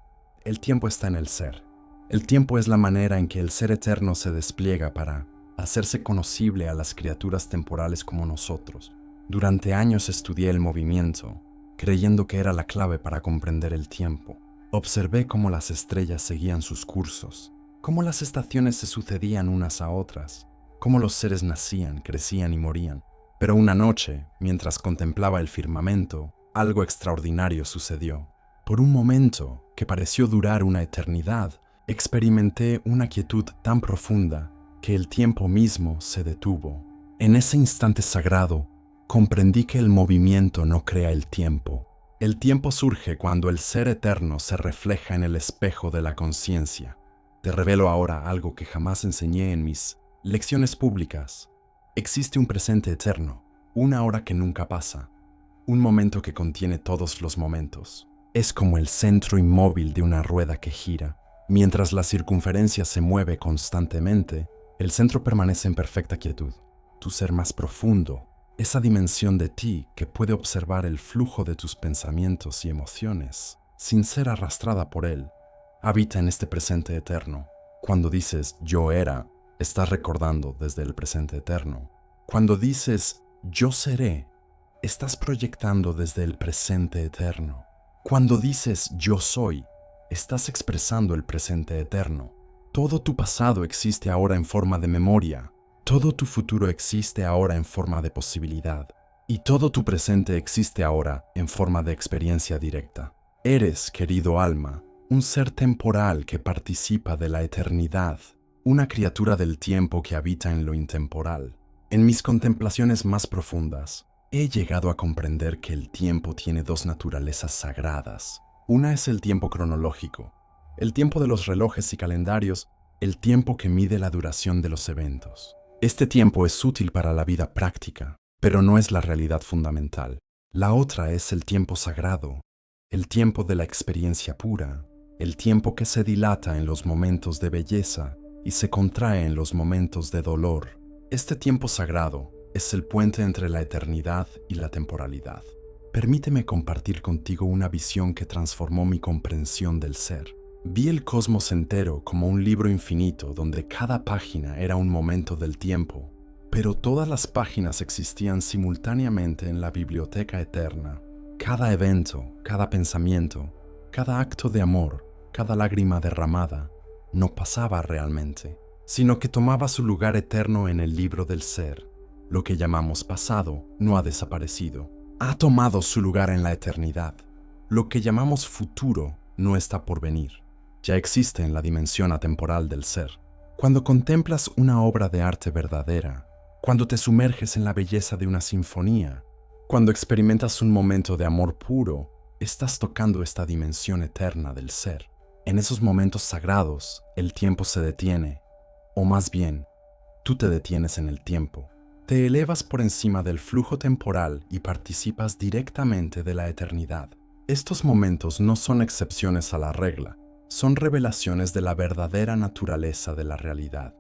está en el ser. El tiempo es la manera en que el ser eterno se despliega para hacerse conocible a las criaturas temporales como nosotros. Durante años estudié el movimiento, creyendo que era la clave para comprender el tiempo. Observé cómo las estrellas seguían sus cursos, cómo las estaciones se sucedían unas a otras, cómo los seres nacían, crecían y morían. Pero una noche, mientras contemplaba el firmamento, algo extraordinario sucedió. Por un momento, que pareció durar una eternidad, experimenté una quietud tan profunda que el tiempo mismo se detuvo. En ese instante sagrado, comprendí que el movimiento no crea el tiempo. El tiempo surge cuando el ser eterno se refleja en el espejo de la conciencia. Te revelo ahora algo que jamás enseñé en mis lecciones públicas. Existe un presente eterno, una hora que nunca pasa, un momento que contiene todos los momentos. Es como el centro inmóvil de una rueda que gira. Mientras la circunferencia se mueve constantemente, el centro permanece en perfecta quietud. Tu ser más profundo, esa dimensión de ti que puede observar el flujo de tus pensamientos y emociones sin ser arrastrada por él, habita en este presente eterno. Cuando dices yo era, estás recordando desde el presente eterno. Cuando dices yo seré, estás proyectando desde el presente eterno. Cuando dices yo soy, estás expresando el presente eterno. Todo tu pasado existe ahora en forma de memoria. Todo tu futuro existe ahora en forma de posibilidad. Y todo tu presente existe ahora en forma de experiencia directa. Eres, querido alma, un ser temporal que participa de la eternidad, una criatura del tiempo que habita en lo intemporal. En mis contemplaciones más profundas, he llegado a comprender que el tiempo tiene dos naturalezas sagradas. Una es el tiempo cronológico, el tiempo de los relojes y calendarios, el tiempo que mide la duración de los eventos. Este tiempo es útil para la vida práctica, pero no es la realidad fundamental. La otra es el tiempo sagrado, el tiempo de la experiencia pura, el tiempo que se dilata en los momentos de belleza y se contrae en los momentos de dolor. Este tiempo sagrado es el puente entre la eternidad y la temporalidad. Permíteme compartir contigo una visión que transformó mi comprensión del ser. Vi el cosmos entero como un libro infinito donde cada página era un momento del tiempo, pero todas las páginas existían simultáneamente en la biblioteca eterna. Cada evento, cada pensamiento, cada acto de amor, cada lágrima derramada, no pasaba realmente, sino que tomaba su lugar eterno en el libro del ser. Lo que llamamos pasado no ha desaparecido, ha tomado su lugar en la eternidad. Lo que llamamos futuro no está por venir, ya existe en la dimensión atemporal del ser. Cuando contemplas una obra de arte verdadera, cuando te sumerges en la belleza de una sinfonía, cuando experimentas un momento de amor puro, estás tocando esta dimensión eterna del ser. En esos momentos sagrados, el tiempo se detiene, o más bien, tú te detienes en el tiempo. Te elevas por encima del flujo temporal y participas directamente de la eternidad. Estos momentos no son excepciones a la regla, son revelaciones de la verdadera naturaleza de la realidad.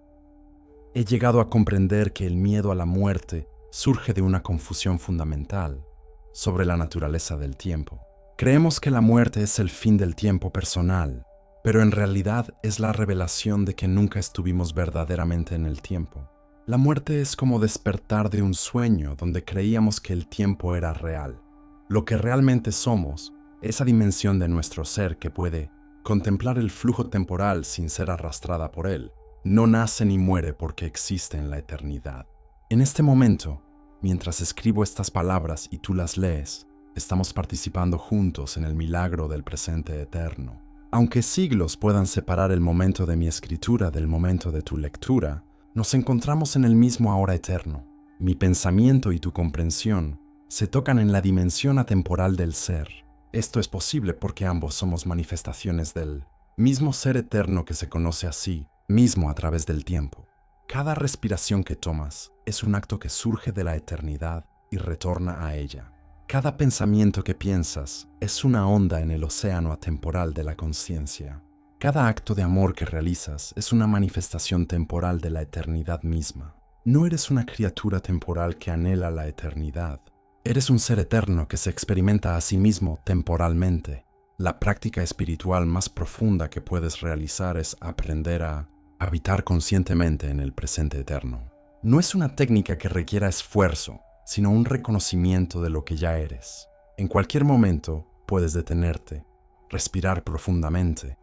He llegado a comprender que el miedo a la muerte surge de una confusión fundamental sobre la naturaleza del tiempo. Creemos que la muerte es el fin del tiempo personal, pero en realidad es la revelación de que nunca estuvimos verdaderamente en el tiempo. La muerte es como despertar de un sueño donde creíamos que el tiempo era real. Lo que realmente somos, esa dimensión de nuestro ser que puede contemplar el flujo temporal sin ser arrastrada por él, no nace ni muere porque existe en la eternidad. En este momento, mientras escribo estas palabras y tú las lees, estamos participando juntos en el milagro del presente eterno. Aunque siglos puedan separar el momento de mi escritura del momento de tu lectura, nos encontramos en el mismo ahora eterno. Mi pensamiento y tu comprensión se tocan en la dimensión atemporal del ser. Esto es posible porque ambos somos manifestaciones del mismo ser eterno que se conoce así, mismo a través del tiempo. Cada respiración que tomas es un acto que surge de la eternidad y retorna a ella. Cada pensamiento que piensas es una onda en el océano atemporal de la conciencia. Cada acto de amor que realizas es una manifestación temporal de la eternidad misma. No eres una criatura temporal que anhela la eternidad. Eres un ser eterno que se experimenta a sí mismo temporalmente. La práctica espiritual más profunda que puedes realizar es aprender a habitar conscientemente en el presente eterno. No es una técnica que requiera esfuerzo, sino un reconocimiento de lo que ya eres. En cualquier momento puedes detenerte, respirar profundamente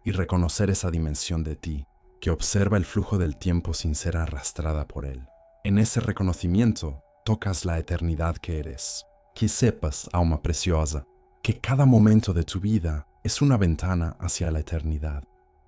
y reconocer esa dimensión de ti que observa el flujo del tiempo sin ser arrastrada por él. En ese reconocimiento tocas la eternidad que eres. Que sepas, alma preciosa, que cada momento de tu vida es una ventana hacia la eternidad.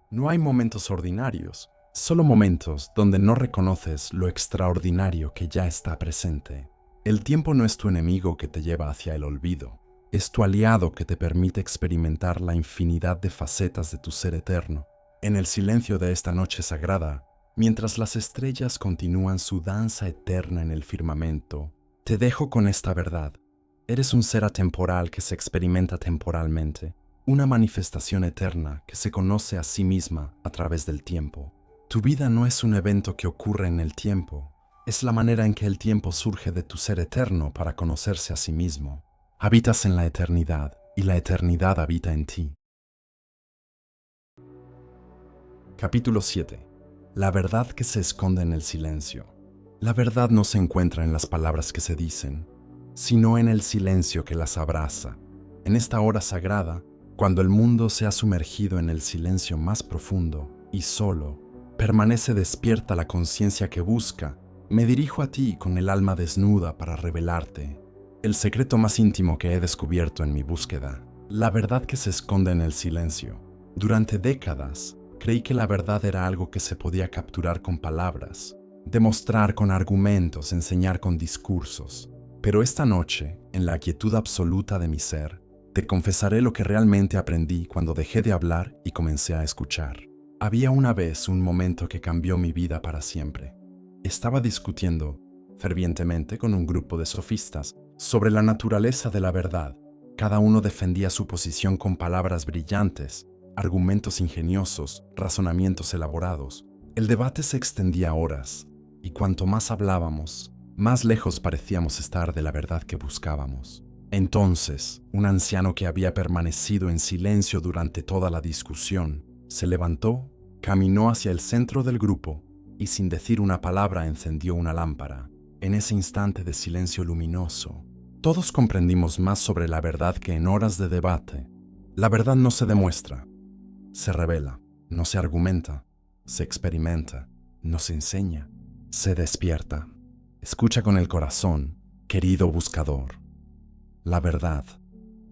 No hay momentos ordinarios, solo momentos donde no reconoces lo extraordinario que ya está presente. El tiempo no es tu enemigo que te lleva hacia el olvido, es tu aliado que te permite experimentar la infinidad de facetas de tu ser eterno. En el silencio de esta noche sagrada, mientras las estrellas continúan su danza eterna en el firmamento, te dejo con esta verdad. Eres un ser atemporal que se experimenta temporalmente, una manifestación eterna que se conoce a sí misma a través del tiempo. Tu vida no es un evento que ocurre en el tiempo, es la manera en que el tiempo surge de tu ser eterno para conocerse a sí mismo. Habitas en la eternidad y la eternidad habita en ti. Capítulo 7. La verdad que se esconde en el silencio. La verdad no se encuentra en las palabras que se dicen, sino en el silencio que las abraza. En esta hora sagrada, cuando el mundo se ha sumergido en el silencio más profundo y solo, permanece despierta la conciencia que busca, me dirijo a ti con el alma desnuda para revelarte el secreto más íntimo que he descubierto en mi búsqueda. La verdad que se esconde en el silencio. Durante décadas, creí que la verdad era algo que se podía capturar con palabras, demostrar con argumentos, enseñar con discursos. Pero esta noche, en la quietud absoluta de mi ser, te confesaré lo que realmente aprendí cuando dejé de hablar y comencé a escuchar. Había una vez un momento que cambió mi vida para siempre. Estaba discutiendo fervientemente con un grupo de sofistas sobre la naturaleza de la verdad. Cada uno defendía su posición con palabras brillantes, argumentos ingeniosos, razonamientos elaborados. El debate se extendía horas, y cuanto más hablábamos, más lejos parecíamos estar de la verdad que buscábamos. Entonces, un anciano que había permanecido en silencio durante toda la discusión, se levantó, caminó hacia el centro del grupo y sin decir una palabra encendió una lámpara. En ese instante de silencio luminoso, todos comprendimos más sobre la verdad que en horas de debate. La verdad no se demuestra, se revela, no se argumenta, se experimenta, no se enseña, se despierta. Escucha con el corazón, querido buscador. La verdad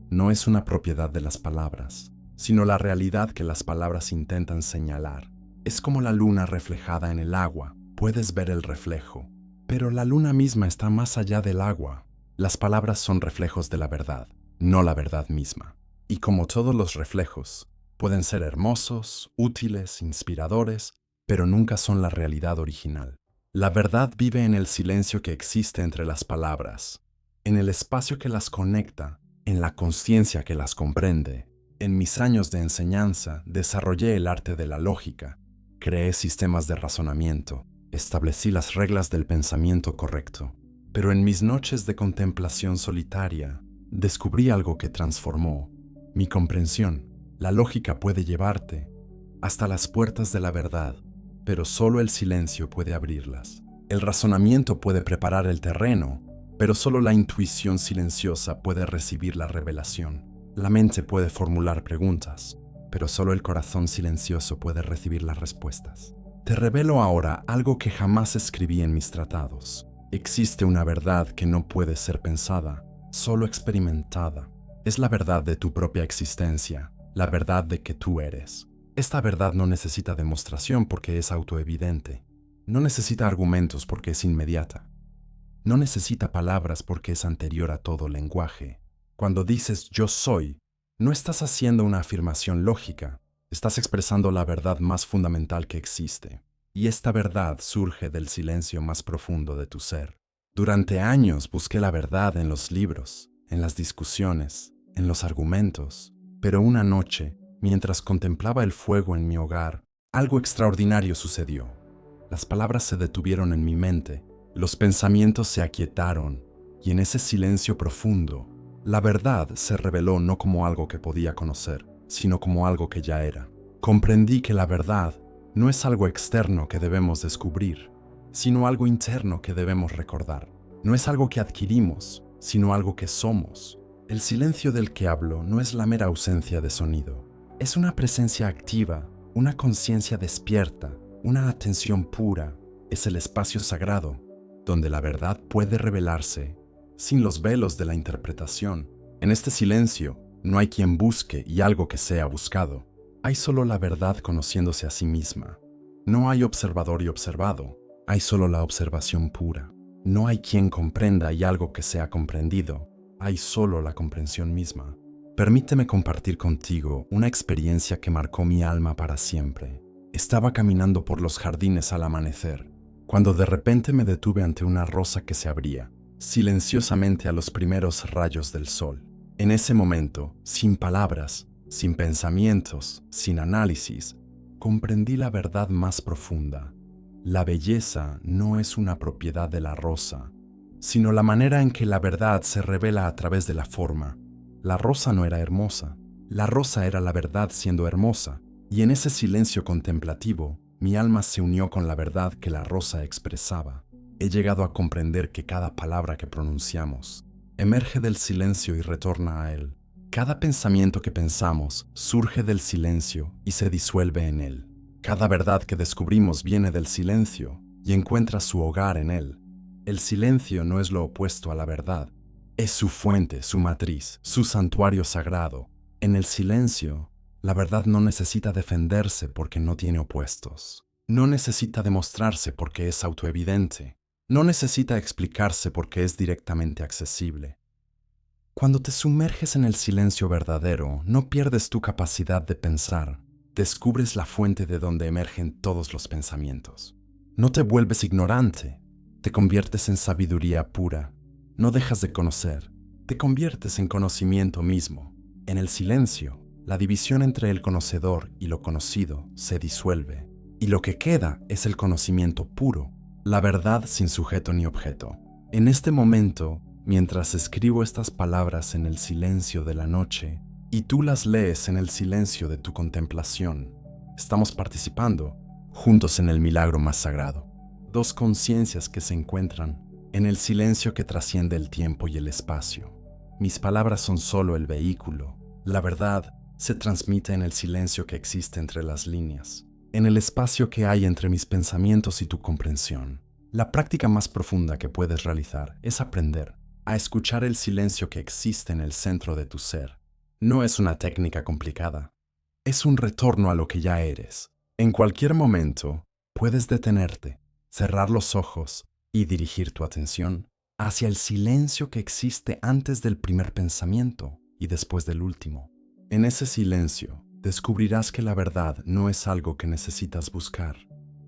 no es una propiedad de las palabras, sino la realidad que las palabras intentan señalar. Es como la luna reflejada en el agua. Puedes ver el reflejo, pero la luna misma está más allá del agua. Las palabras son reflejos de la verdad, no la verdad misma. Y como todos los reflejos, pueden ser hermosos, útiles, inspiradores, pero nunca son la realidad original. La verdad vive en el silencio que existe entre las palabras, en el espacio que las conecta, en la conciencia que las comprende. En mis años de enseñanza desarrollé el arte de la lógica, creé sistemas de razonamiento, establecí las reglas del pensamiento correcto. Pero en mis noches de contemplación solitaria, descubrí algo que transformó mi comprensión. La lógica puede llevarte hasta las puertas de la verdad, pero solo el silencio puede abrirlas. El razonamiento puede preparar el terreno, pero solo la intuición silenciosa puede recibir la revelación. La mente puede formular preguntas, pero solo el corazón silencioso puede recibir las respuestas. Te revelo ahora algo que jamás escribí en mis tratados. Existe una verdad que no puede ser pensada, solo experimentada. Es la verdad de tu propia existencia, la verdad de que tú eres. Esta verdad no necesita demostración porque es autoevidente. No necesita argumentos porque es inmediata. No necesita palabras porque es anterior a todo lenguaje. Cuando dices yo soy, no estás haciendo una afirmación lógica, estás expresando la verdad más fundamental que existe. Y esta verdad surge del silencio más profundo de tu ser. Durante años busqué la verdad en los libros, en las discusiones, en los argumentos, pero una noche, mientras contemplaba el fuego en mi hogar, algo extraordinario sucedió. Las palabras se detuvieron en mi mente, los pensamientos se aquietaron, y en ese silencio profundo, la verdad se reveló no como algo que podía conocer, sino como algo que ya era. Comprendí que la verdad no es algo externo que debemos descubrir, sino algo interno que debemos recordar. No es algo que adquirimos, sino algo que somos. El silencio del que hablo no es la mera ausencia de sonido. Es una presencia activa, una conciencia despierta, una atención pura. Es el espacio sagrado, donde la verdad puede revelarse sin los velos de la interpretación. En este silencio no hay quien busque y algo que sea buscado. Hay solo la verdad conociéndose a sí misma. No hay observador y observado. Hay solo la observación pura. No hay quien comprenda y algo que sea comprendido. Hay solo la comprensión misma. Permíteme compartir contigo una experiencia que marcó mi alma para siempre. Estaba caminando por los jardines al amanecer, cuando de repente me detuve ante una rosa que se abría, silenciosamente a los primeros rayos del sol. En ese momento, sin palabras, sin pensamientos, sin análisis, comprendí la verdad más profunda. La belleza no es una propiedad de la rosa, sino la manera en que la verdad se revela a través de la forma. La rosa no era hermosa, la rosa era la verdad siendo hermosa, y en ese silencio contemplativo, mi alma se unió con la verdad que la rosa expresaba. He llegado a comprender que cada palabra que pronunciamos emerge del silencio y retorna a él. Cada pensamiento que pensamos surge del silencio y se disuelve en él. Cada verdad que descubrimos viene del silencio y encuentra su hogar en él. El silencio no es lo opuesto a la verdad. Es su fuente, su matriz, su santuario sagrado. En el silencio, la verdad no necesita defenderse porque no tiene opuestos. No necesita demostrarse porque es autoevidente. No necesita explicarse porque es directamente accesible. Cuando te sumerges en el silencio verdadero, no pierdes tu capacidad de pensar. Descubres la fuente de donde emergen todos los pensamientos. No te vuelves ignorante, te conviertes en sabiduría pura. No dejas de conocer, te conviertes en conocimiento mismo. En el silencio, la división entre el conocedor y lo conocido se disuelve, y lo que queda es el conocimiento puro, la verdad sin sujeto ni objeto. En este momento, mientras escribo estas palabras en el silencio de la noche y tú las lees en el silencio de tu contemplación. Estamos participando juntos en el milagro más sagrado. Dos conciencias que se encuentran en el silencio que trasciende el tiempo y el espacio. Mis palabras son solo el vehículo. La verdad se transmite en el silencio que existe entre las líneas, en el espacio que hay entre mis pensamientos y tu comprensión. La práctica más profunda que puedes realizar es aprender a escuchar el silencio que existe en el centro de tu ser. No es una técnica complicada. Es un retorno a lo que ya eres. En cualquier momento, puedes detenerte, cerrar los ojos y dirigir tu atención hacia el silencio que existe antes del primer pensamiento y después del último. En ese silencio, descubrirás que la verdad no es algo que necesitas buscar,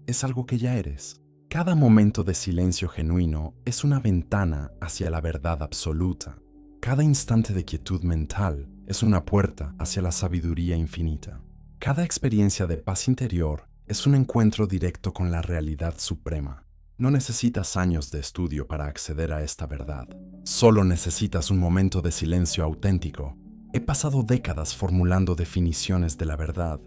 es algo que ya eres. Cada momento de silencio genuino es una ventana hacia la verdad absoluta. Cada instante de quietud mental es una puerta hacia la sabiduría infinita. Cada experiencia de paz interior es un encuentro directo con la realidad suprema. No necesitas años de estudio para acceder a esta verdad. Solo necesitas un momento de silencio auténtico. He pasado décadas formulando definiciones de la verdad,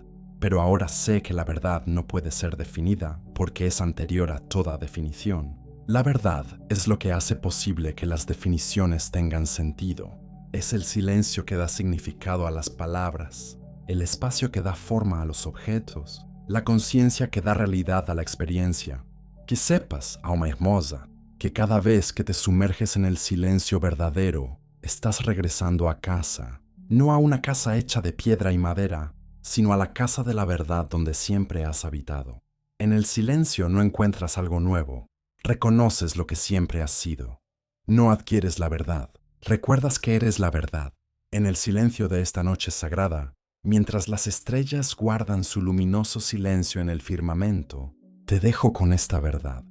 pero ahora sé que la verdad no puede ser definida porque es anterior a toda definición. La verdad es lo que hace posible que las definiciones tengan sentido. Es el silencio que da significado a las palabras, el espacio que da forma a los objetos, la conciencia que da realidad a la experiencia. Que sepas, alma hermosa, que cada vez que te sumerges en el silencio verdadero, estás regresando a casa, no a una casa hecha de piedra y madera, sino a la casa de la verdad donde siempre has habitado. En el silencio no encuentras algo nuevo, reconoces lo que siempre has sido. No adquieres la verdad, recuerdas que eres la verdad. En el silencio de esta noche sagrada, mientras las estrellas guardan su luminoso silencio en el firmamento, te dejo con esta verdad.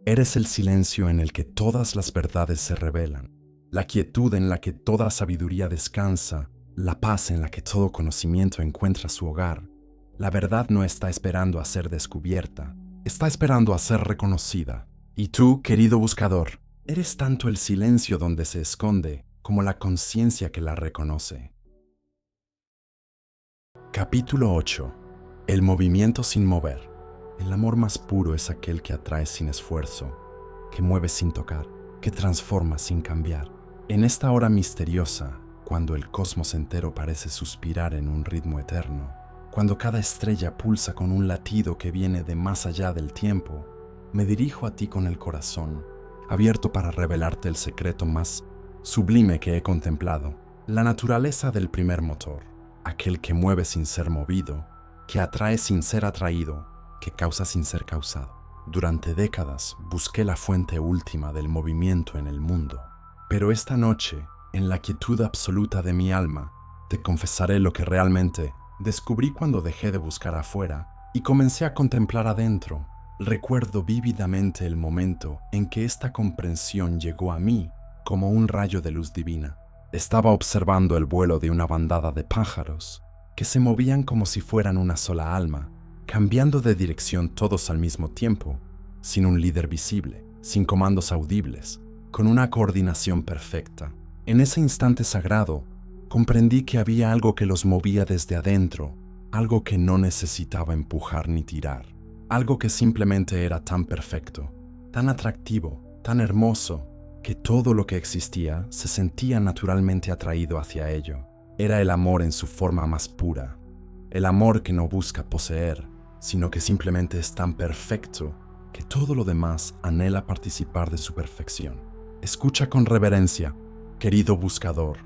Eres el silencio en el que todas las verdades se revelan, la quietud en la que toda sabiduría descansa, la paz en la que todo conocimiento encuentra su hogar. La verdad no está esperando a ser descubierta, está esperando a ser reconocida. Y tú, querido buscador, eres tanto el silencio donde se esconde como la conciencia que la reconoce. Capítulo 8. El movimiento sin mover. El amor más puro es aquel que atrae sin esfuerzo, que mueve sin tocar, que transforma sin cambiar. En esta hora misteriosa, cuando el cosmos entero parece suspirar en un ritmo eterno, cuando cada estrella pulsa con un latido que viene de más allá del tiempo, me dirijo a ti con el corazón, abierto para revelarte el secreto más sublime que he contemplado, la naturaleza del primer motor, aquel que mueve sin ser movido, que atrae sin ser atraído, que causa sin ser causado. Durante décadas busqué la fuente última del movimiento en el mundo, pero esta noche, en la quietud absoluta de mi alma, te confesaré lo que realmente descubrí cuando dejé de buscar afuera y comencé a contemplar adentro. Recuerdo vívidamente el momento en que esta comprensión llegó a mí como un rayo de luz divina. Estaba observando el vuelo de una bandada de pájaros que se movían como si fueran una sola alma, cambiando de dirección todos al mismo tiempo, sin un líder visible, sin comandos audibles, con una coordinación perfecta. En ese instante sagrado, comprendí que había algo que los movía desde adentro, algo que no necesitaba empujar ni tirar, algo que simplemente era tan perfecto, tan atractivo, tan hermoso, que todo lo que existía se sentía naturalmente atraído hacia ello. Era el amor en su forma más pura, el amor que no busca poseer, sino que simplemente es tan perfecto que todo lo demás anhela participar de su perfección. Escucha con reverencia, querido buscador.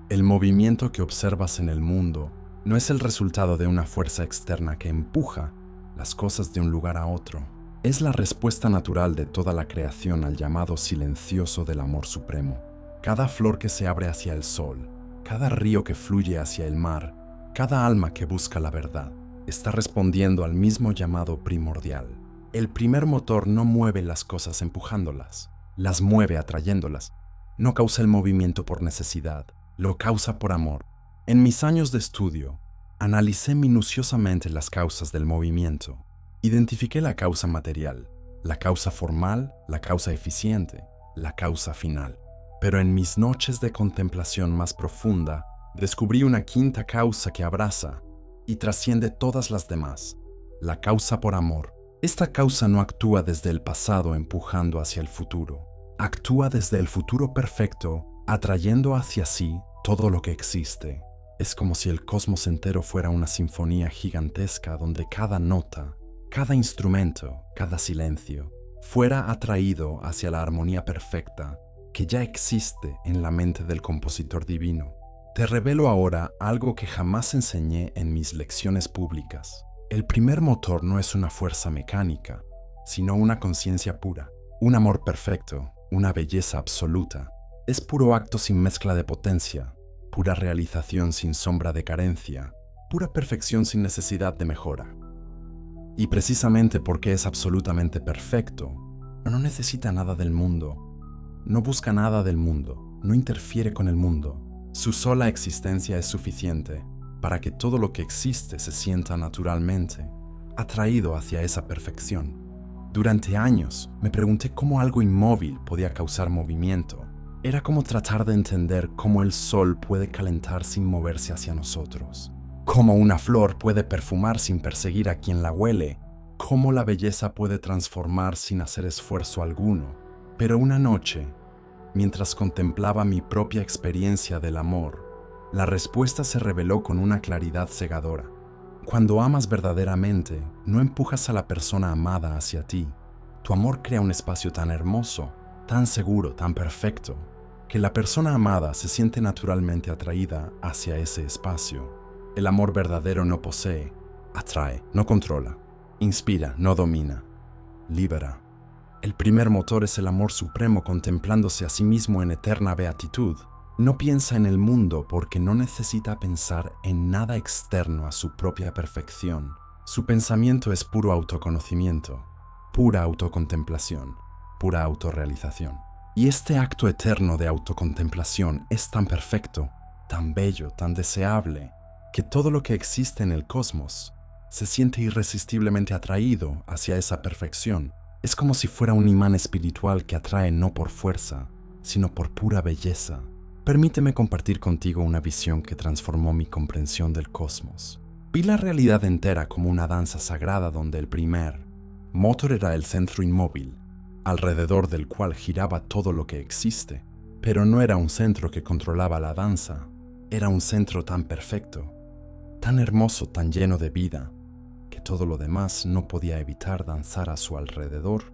El movimiento que observas en el mundo no es el resultado de una fuerza externa que empuja las cosas de un lugar a otro. Es la respuesta natural de toda la creación al llamado silencioso del amor supremo. Cada flor que se abre hacia el sol, cada río que fluye hacia el mar, cada alma que busca la verdad, está respondiendo al mismo llamado primordial. El primer motor no mueve las cosas empujándolas, las mueve atrayéndolas. No causa el movimiento por necesidad, lo causa por amor. En mis años de estudio, analicé minuciosamente las causas del movimiento. Identifiqué la causa material, la causa formal, la causa eficiente, la causa final. Pero en mis noches de contemplación más profunda, descubrí una quinta causa que abraza y trasciende todas las demás, la causa por amor. Esta causa no actúa desde el pasado empujando hacia el futuro. Actúa desde el futuro perfecto, atrayendo hacia sí todo lo que existe. Es como si el cosmos entero fuera una sinfonía gigantesca donde cada nota, cada instrumento, cada silencio, fuera atraído hacia la armonía perfecta que ya existe en la mente del compositor divino. Te revelo ahora algo que jamás enseñé en mis lecciones públicas. El primer motor no es una fuerza mecánica, sino una conciencia pura, un amor perfecto, una belleza absoluta. Es puro acto sin mezcla de potencia, pura realización sin sombra de carencia, pura perfección sin necesidad de mejora. Y precisamente porque es absolutamente perfecto, no necesita nada del mundo, no busca nada del mundo, no interfiere con el mundo. Su sola existencia es suficiente para que todo lo que existe se sienta naturalmente atraído hacia esa perfección. Durante años me pregunté cómo algo inmóvil podía causar movimiento. Era como tratar de entender cómo el sol puede calentar sin moverse hacia nosotros, cómo una flor puede perfumar sin perseguir a quien la huele, cómo la belleza puede transformar sin hacer esfuerzo alguno. Pero una noche, mientras contemplaba mi propia experiencia del amor, la respuesta se reveló con una claridad cegadora. Cuando amas verdaderamente, no empujas a la persona amada hacia ti. Tu amor crea un espacio tan hermoso, tan seguro, tan perfecto, que la persona amada se siente naturalmente atraída hacia ese espacio. El amor verdadero no posee, atrae, no controla, inspira, no domina, libera. El primer motor es el amor supremo contemplándose a sí mismo en eterna beatitud. No piensa en el mundo porque no necesita pensar en nada externo a su propia perfección. Su pensamiento es puro autoconocimiento, pura autocontemplación, pura autorrealización. Y este acto eterno de autocontemplación es tan perfecto, tan bello, tan deseable, que todo lo que existe en el cosmos se siente irresistiblemente atraído hacia esa perfección. Es como si fuera un imán espiritual que atrae no por fuerza, sino por pura belleza. Permíteme compartir contigo una visión que transformó mi comprensión del cosmos. Vi la realidad entera como una danza sagrada donde el primer motor era el centro inmóvil, alrededor del cual giraba todo lo que existe. Pero no era un centro que controlaba la danza, era un centro tan perfecto, tan hermoso, tan lleno de vida, que todo lo demás no podía evitar danzar a su alrededor.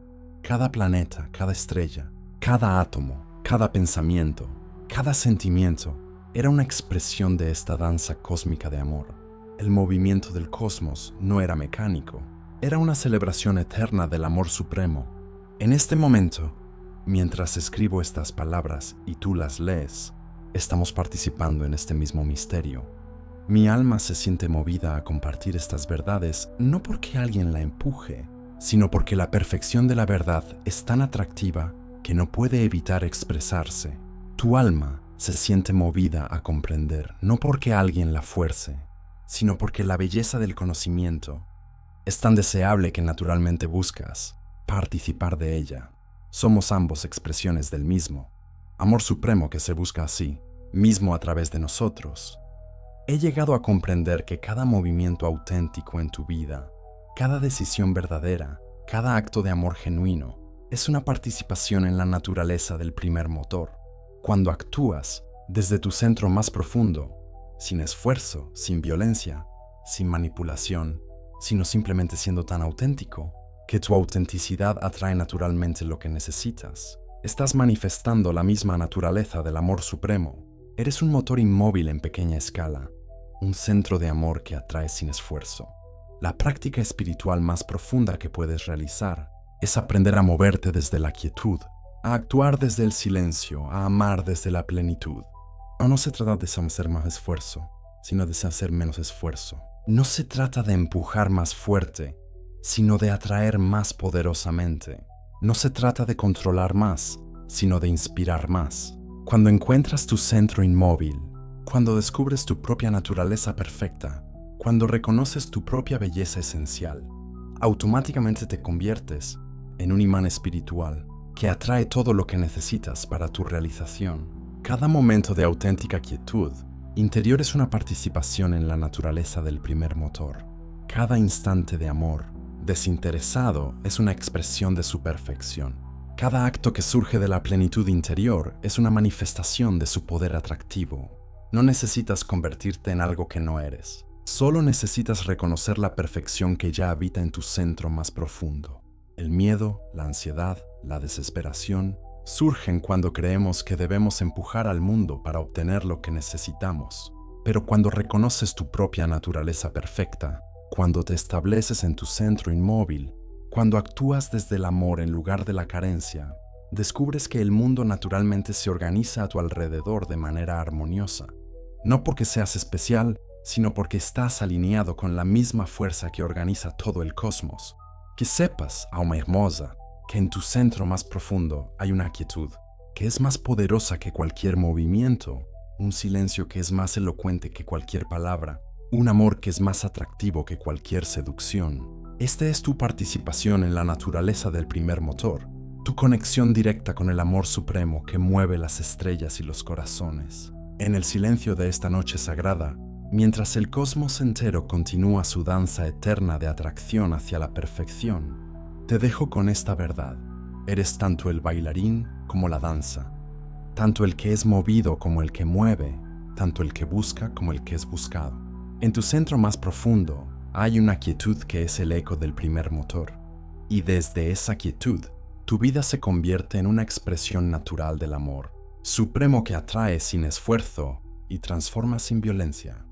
Cada planeta, cada estrella, cada átomo, cada pensamiento, cada sentimiento era una expresión de esta danza cósmica de amor. El movimiento del cosmos no era mecánico, era una celebración eterna del amor supremo. En este momento, mientras escribo estas palabras y tú las lees, estamos participando en este mismo misterio. Mi alma se siente movida a compartir estas verdades no porque alguien la empuje, sino porque la perfección de la verdad es tan atractiva que no puede evitar expresarse. Tu alma se siente movida a comprender no porque alguien la fuerce, sino porque la belleza del conocimiento es tan deseable que naturalmente buscas participar de ella. Somos ambos expresiones del mismo amor supremo que se busca así, mismo a través de nosotros. He llegado a comprender que cada movimiento auténtico en tu vida, cada decisión verdadera, cada acto de amor genuino, es una participación en la naturaleza del primer motor. Cuando actúas desde tu centro más profundo, sin esfuerzo, sin violencia, sin manipulación, sino simplemente siendo tan auténtico, que tu autenticidad atrae naturalmente lo que necesitas. Estás manifestando la misma naturaleza del amor supremo. Eres un motor inmóvil en pequeña escala, un centro de amor que atrae sin esfuerzo. La práctica espiritual más profunda que puedes realizar es aprender a moverte desde la quietud, a actuar desde el silencio, a amar desde la plenitud. No se trata de hacer más esfuerzo, sino de hacer menos esfuerzo. No se trata de empujar más fuerte, sino de atraer más poderosamente. No se trata de controlar más, sino de inspirar más. Cuando encuentras tu centro inmóvil, cuando descubres tu propia naturaleza perfecta, cuando reconoces tu propia belleza esencial, automáticamente te conviertes en un imán espiritual que atrae todo lo que necesitas para tu realización. Cada momento de auténtica quietud interior es una participación en la naturaleza del primer motor. Cada instante de amor desinteresado es una expresión de su perfección. Cada acto que surge de la plenitud interior es una manifestación de su poder atractivo. No necesitas convertirte en algo que no eres. Solo necesitas reconocer la perfección que ya habita en tu centro más profundo. El miedo, la ansiedad, la desesperación surgen cuando creemos que debemos empujar al mundo para obtener lo que necesitamos. Pero cuando reconoces tu propia naturaleza perfecta, cuando te estableces en tu centro inmóvil, cuando actúas desde el amor en lugar de la carencia, descubres que el mundo naturalmente se organiza a tu alrededor de manera armoniosa. No porque seas especial, sino porque estás alineado con la misma fuerza que organiza todo el cosmos. Que sepas, alma hermosa, que en tu centro más profundo hay una quietud que es más poderosa que cualquier movimiento, un silencio que es más elocuente que cualquier palabra, un amor que es más atractivo que cualquier seducción. Esta es tu participación en la naturaleza del primer motor, tu conexión directa con el amor supremo que mueve las estrellas y los corazones. En el silencio de esta noche sagrada, mientras el cosmos entero continúa su danza eterna de atracción hacia la perfección, te dejo con esta verdad. Eres tanto el bailarín como la danza, tanto el que es movido como el que mueve, tanto el que busca como el que es buscado. En tu centro más profundo hay una quietud que es el eco del primer motor, y desde esa quietud, tu vida se convierte en una expresión natural del amor, supremo que atrae sin esfuerzo y transforma sin violencia.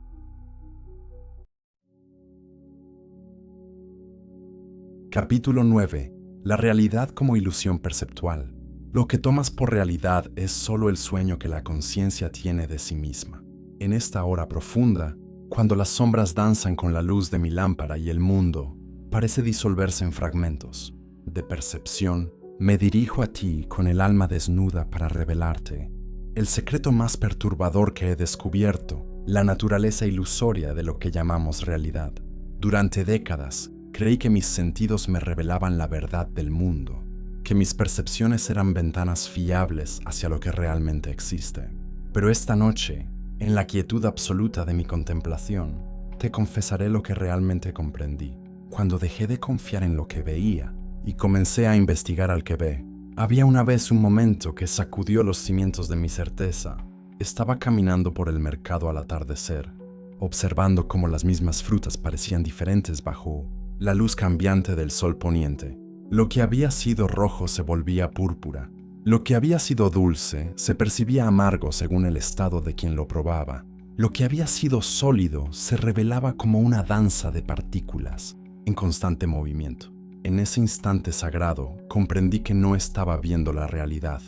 Capítulo 9. La realidad como ilusión perceptual. Lo que tomas por realidad es solo el sueño que la conciencia tiene de sí misma. En esta hora profunda, cuando las sombras danzan con la luz de mi lámpara y el mundo parece disolverse en fragmentos de percepción, me dirijo a ti con el alma desnuda para revelarte el secreto más perturbador que he descubierto, la naturaleza ilusoria de lo que llamamos realidad. Durante décadas, creí que mis sentidos me revelaban la verdad del mundo, que mis percepciones eran ventanas fiables hacia lo que realmente existe. Pero esta noche, en la quietud absoluta de mi contemplación, te confesaré lo que realmente comprendí. Cuando dejé de confiar en lo que veía y comencé a investigar al que ve, había una vez un momento que sacudió los cimientos de mi certeza. Estaba caminando por el mercado al atardecer, observando cómo las mismas frutas parecían diferentes bajo la luz cambiante del sol poniente. Lo que había sido rojo se volvía púrpura. Lo que había sido dulce se percibía amargo según el estado de quien lo probaba. Lo que había sido sólido se revelaba como una danza de partículas en constante movimiento. En ese instante sagrado comprendí que no estaba viendo la realidad.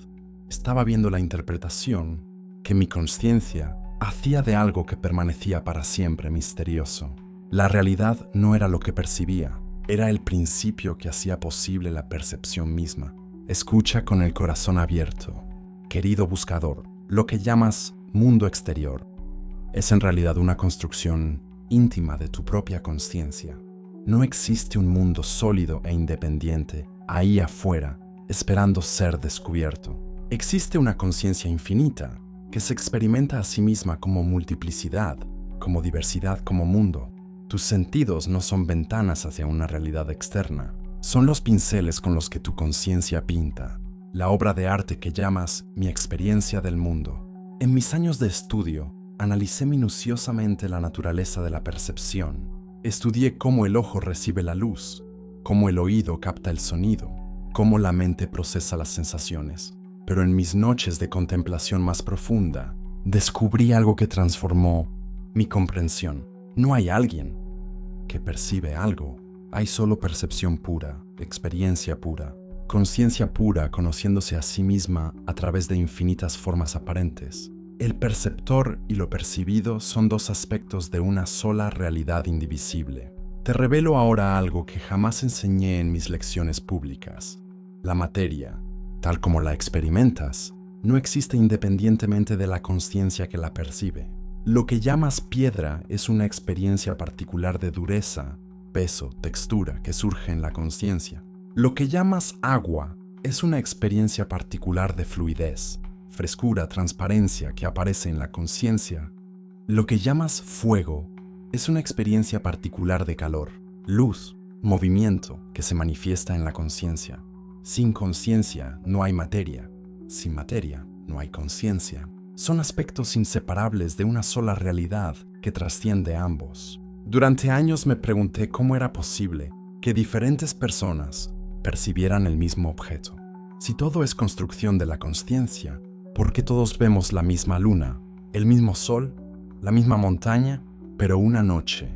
Estaba viendo la interpretación que mi conciencia hacía de algo que permanecía para siempre misterioso. La realidad no era lo que percibía, era el principio que hacía posible la percepción misma. Escucha con el corazón abierto. Querido buscador, lo que llamas mundo exterior es en realidad una construcción íntima de tu propia conciencia. No existe un mundo sólido e independiente ahí afuera, esperando ser descubierto. Existe una conciencia infinita que se experimenta a sí misma como multiplicidad, como diversidad, como mundo. Tus sentidos no son ventanas hacia una realidad externa, son los pinceles con los que tu conciencia pinta, la obra de arte que llamas mi experiencia del mundo. En mis años de estudio, analicé minuciosamente la naturaleza de la percepción. Estudié cómo el ojo recibe la luz, cómo el oído capta el sonido, cómo la mente procesa las sensaciones. Pero en mis noches de contemplación más profunda, descubrí algo que transformó mi comprensión. No hay alguien que percibe algo, hay solo percepción pura, experiencia pura, conciencia pura conociéndose a sí misma a través de infinitas formas aparentes. El perceptor y lo percibido son dos aspectos de una sola realidad indivisible. Te revelo ahora algo que jamás enseñé en mis lecciones públicas. La materia, tal como la experimentas, no existe independientemente de la conciencia que la percibe. Lo que llamas piedra es una experiencia particular de dureza, peso, textura que surge en la conciencia. Lo que llamas agua es una experiencia particular de fluidez, frescura, transparencia que aparece en la conciencia. Lo que llamas fuego es una experiencia particular de calor, luz, movimiento que se manifiesta en la conciencia. Sin conciencia no hay materia. Sin materia no hay conciencia. Son aspectos inseparables de una sola realidad que trasciende ambos. Durante años me pregunté cómo era posible que diferentes personas percibieran el mismo objeto. Si todo es construcción de la conciencia, ¿por qué todos vemos la misma luna, el mismo sol, la misma montaña? Pero una noche,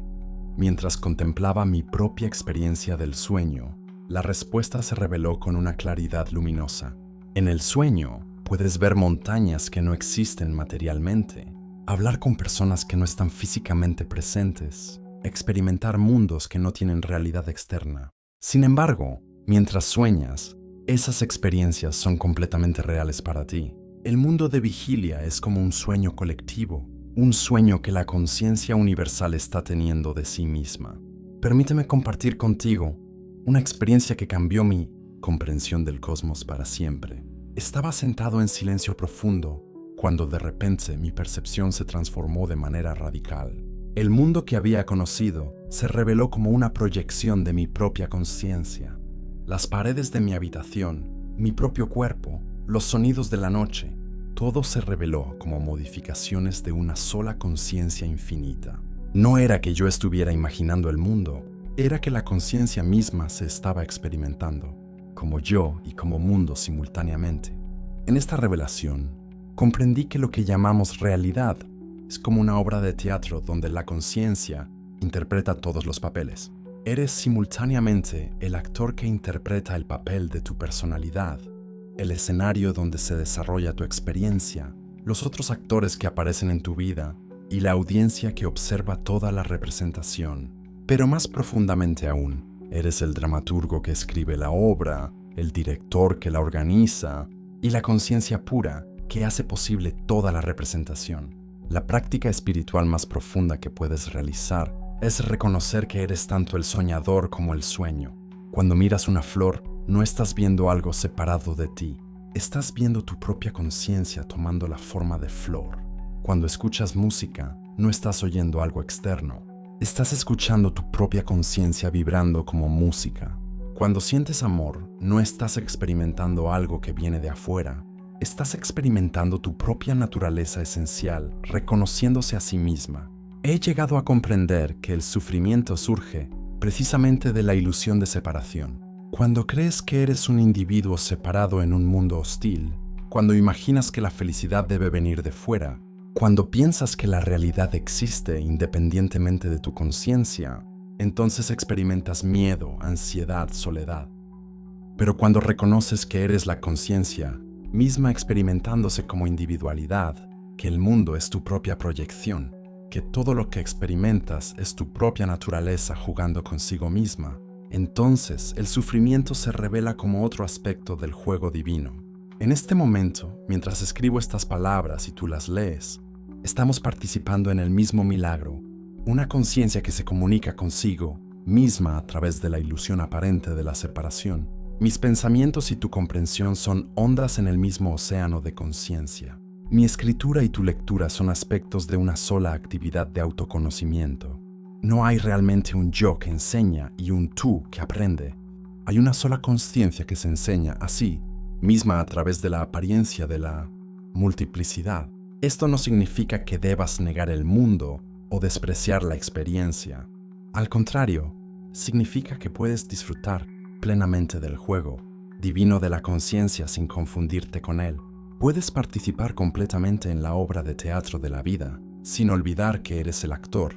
mientras contemplaba mi propia experiencia del sueño, la respuesta se reveló con una claridad luminosa. En el sueño, puedes ver montañas que no existen materialmente, hablar con personas que no están físicamente presentes, experimentar mundos que no tienen realidad externa. Sin embargo, mientras sueñas, esas experiencias son completamente reales para ti. El mundo de vigilia es como un sueño colectivo, un sueño que la conciencia universal está teniendo de sí misma. Permíteme compartir contigo una experiencia que cambió mi comprensión del cosmos para siempre. Estaba sentado en silencio profundo cuando de repente mi percepción se transformó de manera radical. El mundo que había conocido se reveló como una proyección de mi propia conciencia. Las paredes de mi habitación, mi propio cuerpo, los sonidos de la noche, todo se reveló como modificaciones de una sola conciencia infinita. No era que yo estuviera imaginando el mundo, era que la conciencia misma se estaba experimentando, como yo y como mundo simultáneamente. En esta revelación, comprendí que lo que llamamos realidad es como una obra de teatro donde la conciencia interpreta todos los papeles. Eres simultáneamente el actor que interpreta el papel de tu personalidad, el escenario donde se desarrolla tu experiencia, los otros actores que aparecen en tu vida y la audiencia que observa toda la representación. Pero más profundamente aún, eres el dramaturgo que escribe la obra, el director que la organiza y la conciencia pura que hace posible toda la representación. La práctica espiritual más profunda que puedes realizar es reconocer que eres tanto el soñador como el sueño. Cuando miras una flor, no estás viendo algo separado de ti. Estás viendo tu propia conciencia tomando la forma de flor. Cuando escuchas música, no estás oyendo algo externo. Estás escuchando tu propia conciencia vibrando como música. Cuando sientes amor, no estás experimentando algo que viene de afuera. Estás experimentando tu propia naturaleza esencial, reconociéndose a sí misma. He llegado a comprender que el sufrimiento surge precisamente de la ilusión de separación. Cuando crees que eres un individuo separado en un mundo hostil, cuando imaginas que la felicidad debe venir de fuera, cuando piensas que la realidad existe independientemente de tu conciencia, entonces experimentas miedo, ansiedad, soledad. Pero cuando reconoces que eres la conciencia, misma experimentándose como individualidad, que el mundo es tu propia proyección, que todo lo que experimentas es tu propia naturaleza jugando consigo misma, entonces el sufrimiento se revela como otro aspecto del juego divino. En este momento, mientras escribo estas palabras y tú las lees, estamos participando en el mismo milagro, una conciencia que se comunica consigo misma a través de la ilusión aparente de la separación. Mis pensamientos y tu comprensión son ondas en el mismo océano de conciencia. Mi escritura y tu lectura son aspectos de una sola actividad de autoconocimiento. No hay realmente un yo que enseña y un tú que aprende. Hay una sola conciencia que se enseña así, misma a través de la apariencia de la multiplicidad. Esto no significa que debas negar el mundo o despreciar la experiencia. Al contrario, significa que puedes disfrutar plenamente del juego divino de la conciencia sin confundirte con él. Puedes participar completamente en la obra de teatro de la vida, sin olvidar que eres el actor,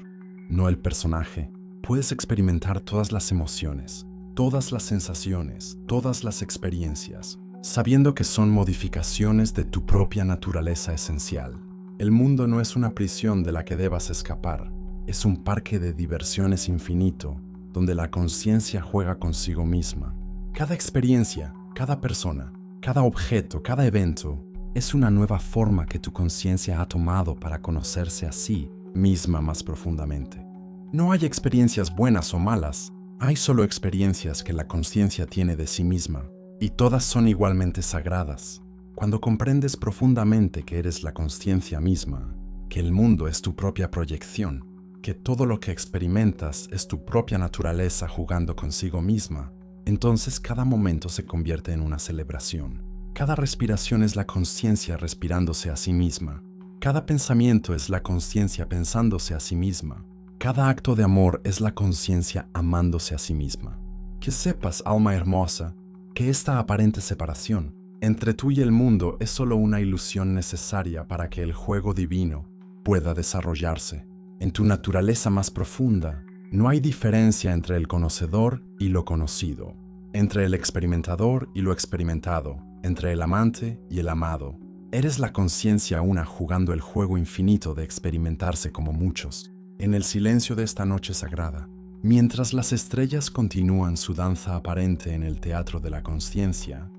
no el personaje. Puedes experimentar todas las emociones, todas las sensaciones, todas las experiencias, sabiendo que son modificaciones de tu propia naturaleza esencial. El mundo no es una prisión de la que debas escapar, es un parque de diversiones infinito, donde la conciencia juega consigo misma. Cada experiencia, cada persona, cada objeto, cada evento, es una nueva forma que tu conciencia ha tomado para conocerse a sí misma más profundamente. No hay experiencias buenas o malas, hay solo experiencias que la conciencia tiene de sí misma. y todas son igualmente sagradas. Cuando comprendes profundamente que eres la consciencia misma, que el mundo es tu propia proyección, que todo lo que experimentas es tu propia naturaleza jugando consigo misma, entonces cada momento se convierte en una celebración. Cada respiración es la conciencia respirándose a sí misma. Cada pensamiento es la conciencia pensándose a sí misma. Cada acto de amor es la conciencia amándose a sí misma. Que sepas, alma hermosa, que esta aparente separación entre tú y el mundo es solo una ilusión necesaria para que el juego divino pueda desarrollarse. En tu naturaleza más profunda, no hay diferencia entre el conocedor y lo conocido, entre el experimentador y lo experimentado, entre el amante y el amado. Eres la conciencia una jugando el juego infinito de experimentarse como muchos. En el silencio de esta noche sagrada, mientras las estrellas continúan su danza aparente en el teatro de la conciencia,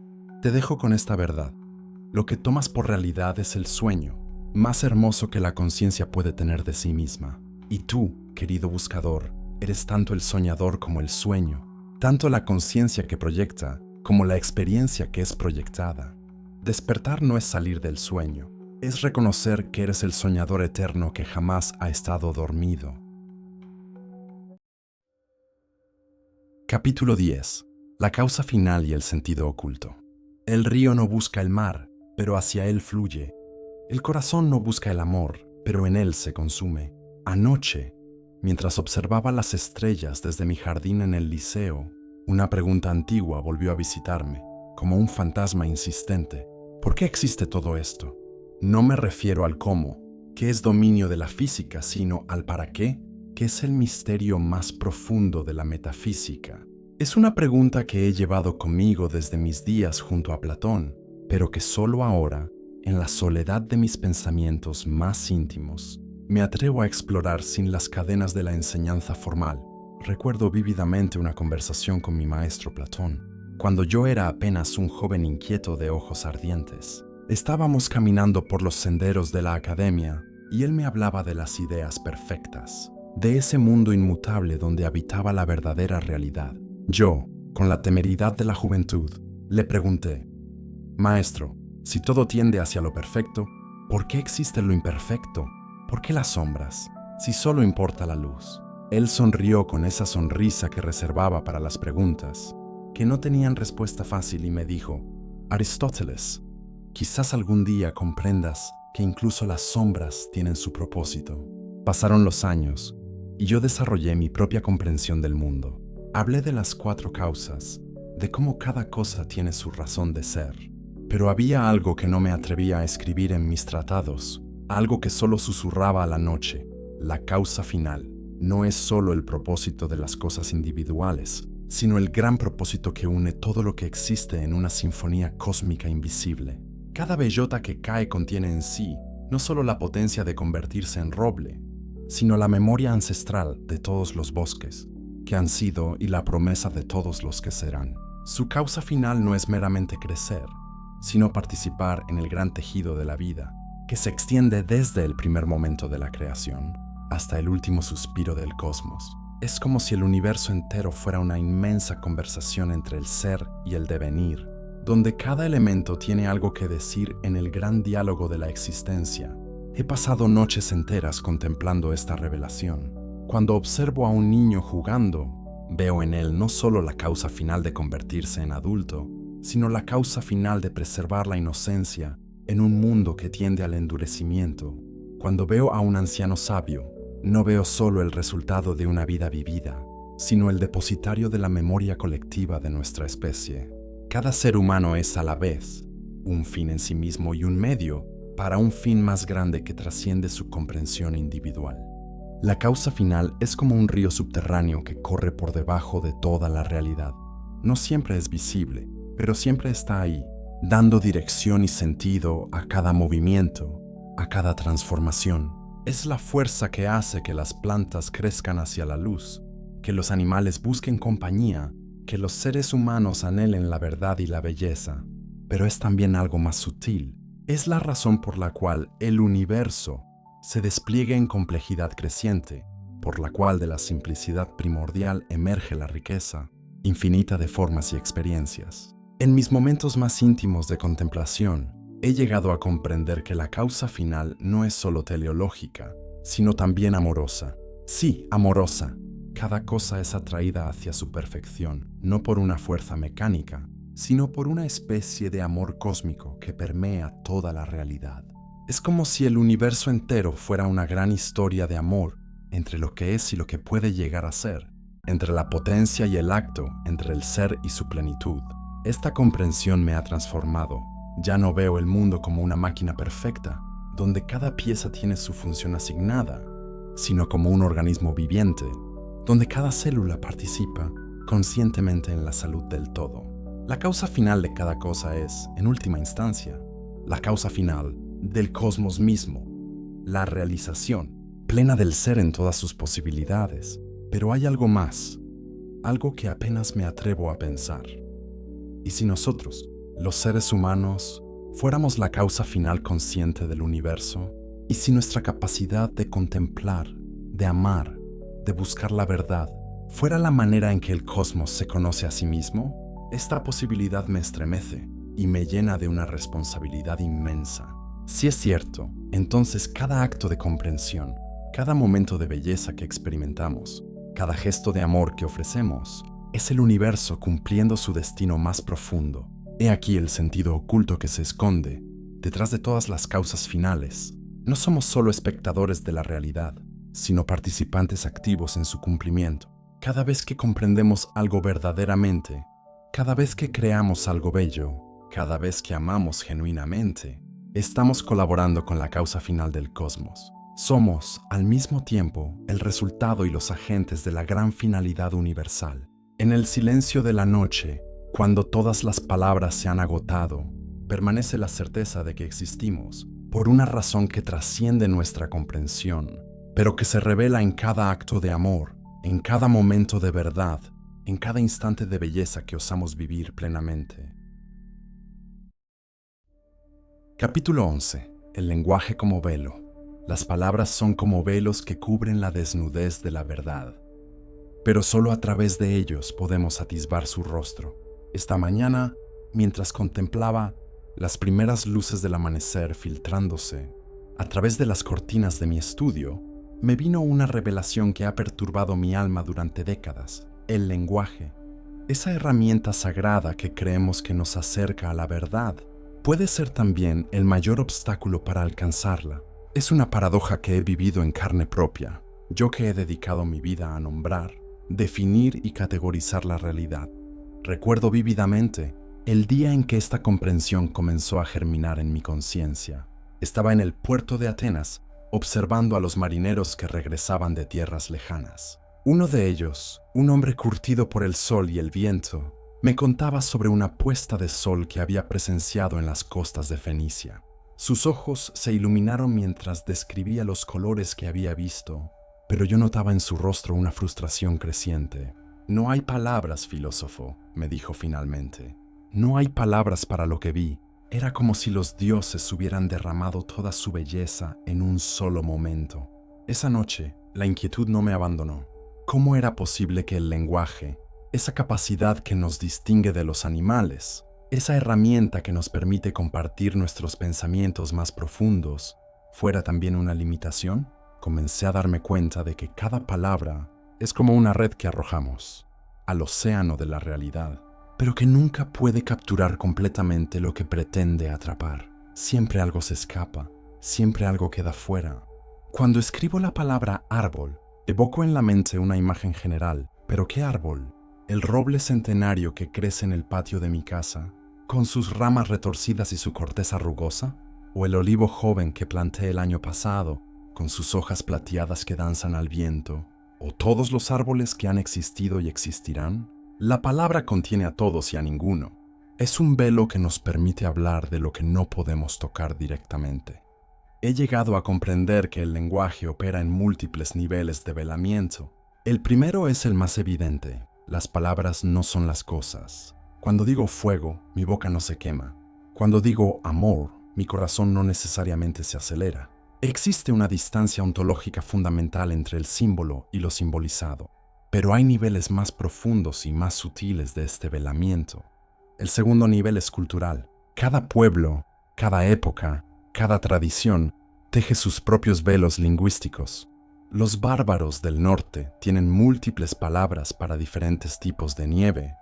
te dejo con esta verdad. Lo que tomas por realidad es el sueño, más hermoso que la conciencia puede tener de sí misma. Y tú, querido buscador, eres tanto el soñador como el sueño, tanto la conciencia que proyecta como la experiencia que es proyectada. Despertar no es salir del sueño, es reconocer que eres el soñador eterno que jamás ha estado dormido. Capítulo 10. La causa final y el sentido oculto. El río no busca el mar, pero hacia él fluye. El corazón no busca el amor, pero en él se consume. Anoche, mientras observaba las estrellas desde mi jardín en el Liceo, una pregunta antigua volvió a visitarme, como un fantasma insistente. ¿Por qué existe todo esto? No me refiero al cómo, que es dominio de la física, sino al para qué, que es el misterio más profundo de la metafísica. Es una pregunta que he llevado conmigo desde mis días junto a Platón, pero que solo ahora, en la soledad de mis pensamientos más íntimos, me atrevo a explorar sin las cadenas de la enseñanza formal. Recuerdo vívidamente una conversación con mi maestro Platón, cuando yo era apenas un joven inquieto de ojos ardientes. Estábamos caminando por los senderos de la academia y él me hablaba de las ideas perfectas, de ese mundo inmutable donde habitaba la verdadera realidad. Yo, con la temeridad de la juventud, le pregunté: Maestro, si todo tiende hacia lo perfecto, ¿por qué existe lo imperfecto? ¿Por qué las sombras, si solo importa la luz? Él sonrió con esa sonrisa que reservaba para las preguntas, que no tenían respuesta fácil, y me dijo: Aristóteles, quizás algún día comprendas que incluso las sombras tienen su propósito. Pasaron los años, y yo desarrollé mi propia comprensión del mundo. Hablé de las 4 causas, de cómo cada cosa tiene su razón de ser. Pero había algo que no me atrevía a escribir en mis tratados, algo que solo susurraba a la noche: la causa final. No es solo el propósito de las cosas individuales, sino el gran propósito que une todo lo que existe en una sinfonía cósmica invisible. Cada bellota que cae contiene en sí no solo la potencia de convertirse en roble, sino la memoria ancestral de todos los bosques que han sido y la promesa de todos los que serán. Su causa final no es meramente crecer, sino participar en el gran tejido de la vida, que se extiende desde el primer momento de la creación hasta el último suspiro del cosmos. Es como si el universo entero fuera una inmensa conversación entre el ser y el devenir, donde cada elemento tiene algo que decir en el gran diálogo de la existencia. He pasado noches enteras contemplando esta revelación. Cuando observo a un niño jugando, veo en él no solo la causa final de convertirse en adulto, sino la causa final de preservar la inocencia en un mundo que tiende al endurecimiento. Cuando veo a un anciano sabio, no veo solo el resultado de una vida vivida, sino el depositario de la memoria colectiva de nuestra especie. Cada ser humano es a la vez un fin en sí mismo y un medio para un fin más grande que trasciende su comprensión individual. La causa final es como un río subterráneo que corre por debajo de toda la realidad. No siempre es visible, pero siempre está ahí, dando dirección y sentido a cada movimiento, a cada transformación. Es la fuerza que hace que las plantas crezcan hacia la luz, que los animales busquen compañía, que los seres humanos anhelen la verdad y la belleza. Pero es también algo más sutil. Es la razón por la cual el universo se despliega en complejidad creciente, por la cual de la simplicidad primordial emerge la riqueza infinita de formas y experiencias. En mis momentos más íntimos de contemplación, he llegado a comprender que la causa final no es solo teleológica, sino también amorosa. Sí, amorosa. Cada cosa es atraída hacia su perfección, no por una fuerza mecánica, sino por una especie de amor cósmico que permea toda la realidad. Es como si el universo entero fuera una gran historia de amor entre lo que es y lo que puede llegar a ser, entre la potencia y el acto, entre el ser y su plenitud. Esta comprensión me ha transformado. Ya no veo el mundo como una máquina perfecta, donde cada pieza tiene su función asignada, sino como un organismo viviente, donde cada célula participa conscientemente en la salud del todo. La causa final de cada cosa es, en última instancia, la causa final del cosmos mismo, la realización plena del ser en todas sus posibilidades. Pero hay algo más, algo que apenas me atrevo a pensar. ¿Y si nosotros, los seres humanos, fuéramos la causa final consciente del universo? ¿Y si nuestra capacidad de contemplar, de amar, de buscar la verdad, fuera la manera en que el cosmos se conoce a sí mismo? Esta posibilidad me estremece y me llena de una responsabilidad inmensa. Si es cierto, entonces cada acto de comprensión, cada momento de belleza que experimentamos, cada gesto de amor que ofrecemos, es el universo cumpliendo su destino más profundo. He aquí el sentido oculto que se esconde detrás de todas las causas finales. No somos solo espectadores de la realidad, sino participantes activos en su cumplimiento. Cada vez que comprendemos algo verdaderamente, cada vez que creamos algo bello, cada vez que amamos genuinamente, estamos colaborando con la causa final del cosmos. Somos, al mismo tiempo, el resultado y los agentes de la gran finalidad universal. En el silencio de la noche, cuando todas las palabras se han agotado, permanece la certeza de que existimos por una razón que trasciende nuestra comprensión, pero que se revela en cada acto de amor, en cada momento de verdad, en cada instante de belleza que osamos vivir plenamente. Capítulo 11. El lenguaje como velo. Las palabras son como velos que cubren la desnudez de la verdad, pero solo a través de ellos podemos atisbar su rostro. Esta mañana, mientras contemplaba las primeras luces del amanecer filtrándose a través de las cortinas de mi estudio, me vino una revelación que ha perturbado mi alma durante décadas: el lenguaje. Esa herramienta sagrada que creemos que nos acerca a la verdad puede ser también el mayor obstáculo para alcanzarla. Es una paradoja que he vivido en carne propia, yo que he dedicado mi vida a nombrar, definir y categorizar la realidad. Recuerdo vívidamente el día en que esta comprensión comenzó a germinar en mi conciencia. Estaba en el puerto de Atenas, observando a los marineros que regresaban de tierras lejanas. Uno de ellos, un hombre curtido por el sol y el viento, me contaba sobre una puesta de sol que había presenciado en las costas de Fenicia. Sus ojos se iluminaron mientras describía los colores que había visto, pero yo notaba en su rostro una frustración creciente. «No hay palabras, filósofo», me dijo finalmente. «No hay palabras para lo que vi. Era como si los dioses hubieran derramado toda su belleza en un solo momento». Esa noche, la inquietud no me abandonó. ¿Cómo era posible que el lenguaje, esa capacidad que nos distingue de los animales, esa herramienta que nos permite compartir nuestros pensamientos más profundos, fuera también una limitación? Comencé a darme cuenta de que cada palabra es como una red que arrojamos al océano de la realidad, pero que nunca puede capturar completamente lo que pretende atrapar. Siempre algo se escapa, siempre algo queda fuera. Cuando escribo la palabra árbol, evoco en la mente una imagen general. ¿Pero qué árbol? ¿El roble centenario que crece en el patio de mi casa, con sus ramas retorcidas y su corteza rugosa? ¿O el olivo joven que planté el año pasado, con sus hojas plateadas que danzan al viento? ¿O todos los árboles que han existido y existirán? La palabra contiene a todos y a ninguno. Es un velo que nos permite hablar de lo que no podemos tocar directamente. He llegado a comprender que el lenguaje opera en múltiples niveles de velamiento. El primero es el más evidente. Las palabras no son las cosas. Cuando digo fuego, mi boca no se quema. Cuando digo amor, mi corazón no necesariamente se acelera. Existe una distancia ontológica fundamental entre el símbolo y lo simbolizado, pero hay niveles más profundos y más sutiles de este velamiento. El segundo nivel es cultural. Cada pueblo, cada época, cada tradición teje sus propios velos lingüísticos. Los bárbaros del norte tienen múltiples palabras para diferentes tipos de nieve,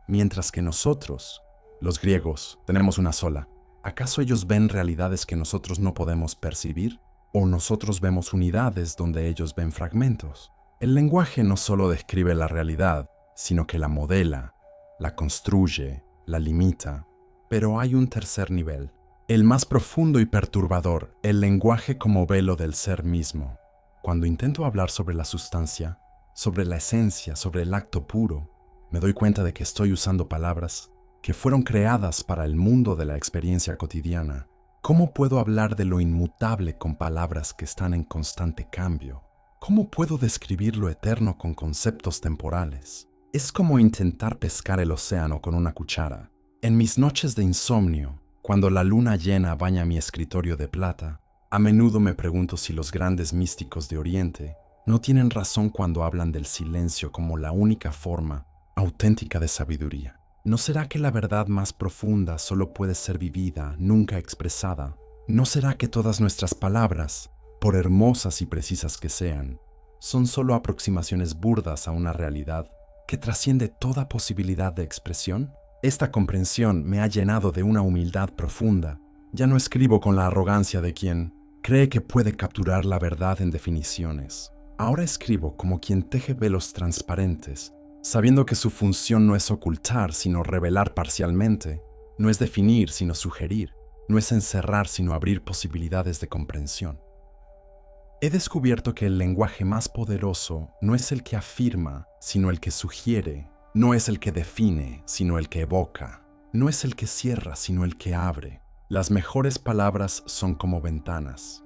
mientras que nosotros, los griegos, tenemos una sola. ¿Acaso ellos ven realidades que nosotros no podemos percibir? ¿O nosotros vemos unidades donde ellos ven fragmentos? El lenguaje no solo describe la realidad, sino que la modela, la construye, la limita. Pero hay un tercer nivel, el más profundo y perturbador, el lenguaje como velo del ser mismo. Cuando intento hablar sobre la sustancia, sobre la esencia, sobre el acto puro, me doy cuenta de que estoy usando palabras que fueron creadas para el mundo de la experiencia cotidiana. ¿Cómo puedo hablar de lo inmutable con palabras que están en constante cambio? ¿Cómo puedo describir lo eterno con conceptos temporales? Es como intentar pescar el océano con una cuchara. En mis noches de insomnio, cuando la luna llena baña mi escritorio de plata, a menudo me pregunto si los grandes místicos de Oriente no tienen razón cuando hablan del silencio como la única forma auténtica de sabiduría. ¿No será que la verdad más profunda solo puede ser vivida, nunca expresada? ¿No será que todas nuestras palabras, por hermosas y precisas que sean, son solo aproximaciones burdas a una realidad que trasciende toda posibilidad de expresión? Esta comprensión me ha llenado de una humildad profunda. Ya no escribo con la arrogancia de quien cree que puede capturar la verdad en definiciones. Ahora escribo como quien teje velos transparentes, sabiendo que su función no es ocultar, sino revelar parcialmente, no es definir, sino sugerir, no es encerrar, sino abrir posibilidades de comprensión. He descubierto que el lenguaje más poderoso no es el que afirma, sino el que sugiere, no es el que define, sino el que evoca, no es el que cierra, sino el que abre. Las mejores palabras son como ventanas.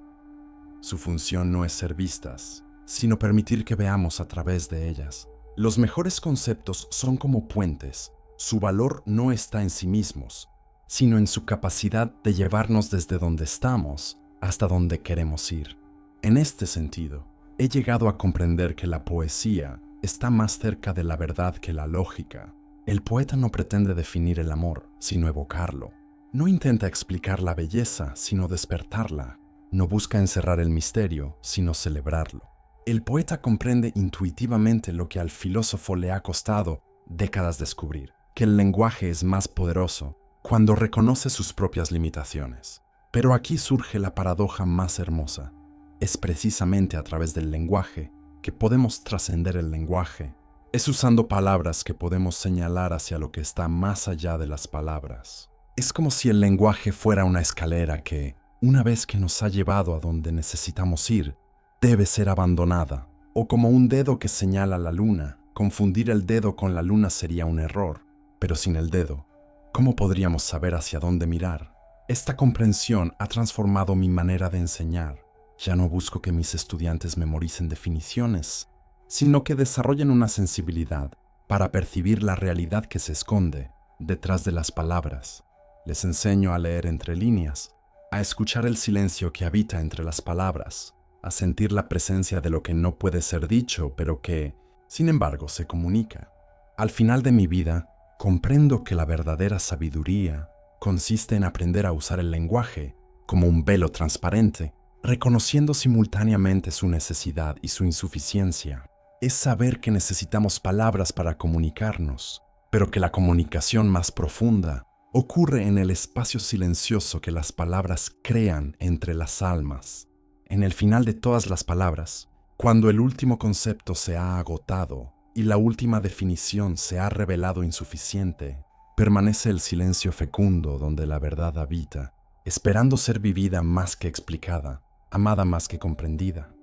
Su función no es ser vistas, sino permitir que veamos a través de ellas. Los mejores conceptos son como puentes. Su valor no está en sí mismos, sino en su capacidad de llevarnos desde donde estamos hasta donde queremos ir. En este sentido, he llegado a comprender que la poesía está más cerca de la verdad que la lógica. El poeta no pretende definir el amor, sino evocarlo. No intenta explicar la belleza, sino despertarla. No busca encerrar el misterio, sino celebrarlo. El poeta comprende intuitivamente lo que al filósofo le ha costado décadas descubrir, que el lenguaje es más poderoso cuando reconoce sus propias limitaciones. Pero aquí surge la paradoja más hermosa. Es precisamente a través del lenguaje que podemos trascender el lenguaje. Es usando palabras que podemos señalar hacia lo que está más allá de las palabras. Es como si el lenguaje fuera una escalera que, una vez que nos ha llevado a donde necesitamos ir, debe ser abandonada, o como un dedo que señala la luna. Confundir el dedo con la luna sería un error, pero sin el dedo, ¿cómo podríamos saber hacia dónde mirar? Esta comprensión ha transformado mi manera de enseñar. Ya no busco que mis estudiantes memoricen definiciones, sino que desarrollen una sensibilidad para percibir la realidad que se esconde detrás de las palabras. Les enseño a leer entre líneas, a escuchar el silencio que habita entre las palabras, a sentir la presencia de lo que no puede ser dicho, pero que, sin embargo, se comunica. Al final de mi vida, comprendo que la verdadera sabiduría consiste en aprender a usar el lenguaje como un velo transparente, reconociendo simultáneamente su necesidad y su insuficiencia. Es saber que necesitamos palabras para comunicarnos, pero que la comunicación más profunda ocurre en el espacio silencioso que las palabras crean entre las almas. En el final de todas las palabras, cuando el último concepto se ha agotado y la última definición se ha revelado insuficiente, permanece el silencio fecundo donde la verdad habita, esperando ser vivida más que explicada, amada más que comprendida.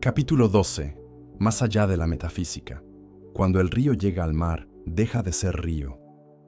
Capítulo 12. Más allá de la metafísica. Cuando el río llega al mar, deja de ser río.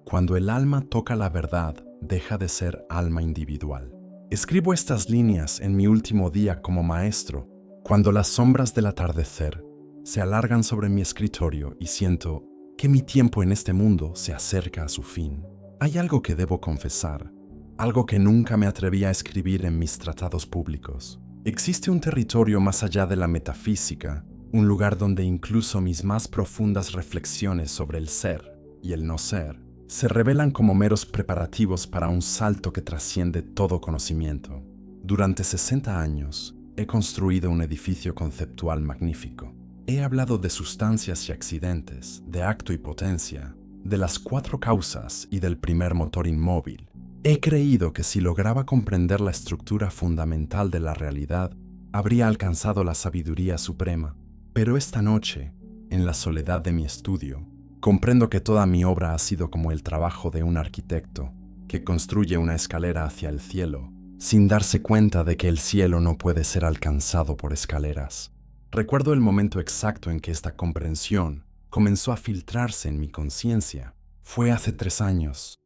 Cuando el alma toca la verdad, deja de ser alma individual. Escribo estas líneas en mi último día como maestro, cuando las sombras del atardecer se alargan sobre mi escritorio y siento que mi tiempo en este mundo se acerca a su fin. Hay algo que debo confesar, algo que nunca me atreví a escribir en mis tratados públicos. Existe un territorio más allá de la metafísica, un lugar donde incluso mis más profundas reflexiones sobre el ser y el no ser se revelan como meros preparativos para un salto que trasciende todo conocimiento. Durante 60 años, he construido un edificio conceptual magnífico. He hablado de sustancias y accidentes, de acto y potencia, de las 4 causas y del primer motor inmóvil. He creído que si lograba comprender la estructura fundamental de la realidad, habría alcanzado la sabiduría suprema. Pero esta noche, en la soledad de mi estudio, comprendo que toda mi obra ha sido como el trabajo de un arquitecto que construye una escalera hacia el cielo, sin darse cuenta de que el cielo no puede ser alcanzado por escaleras. Recuerdo el momento exacto en que esta comprensión comenzó a filtrarse en mi conciencia. Fue hace 3 años,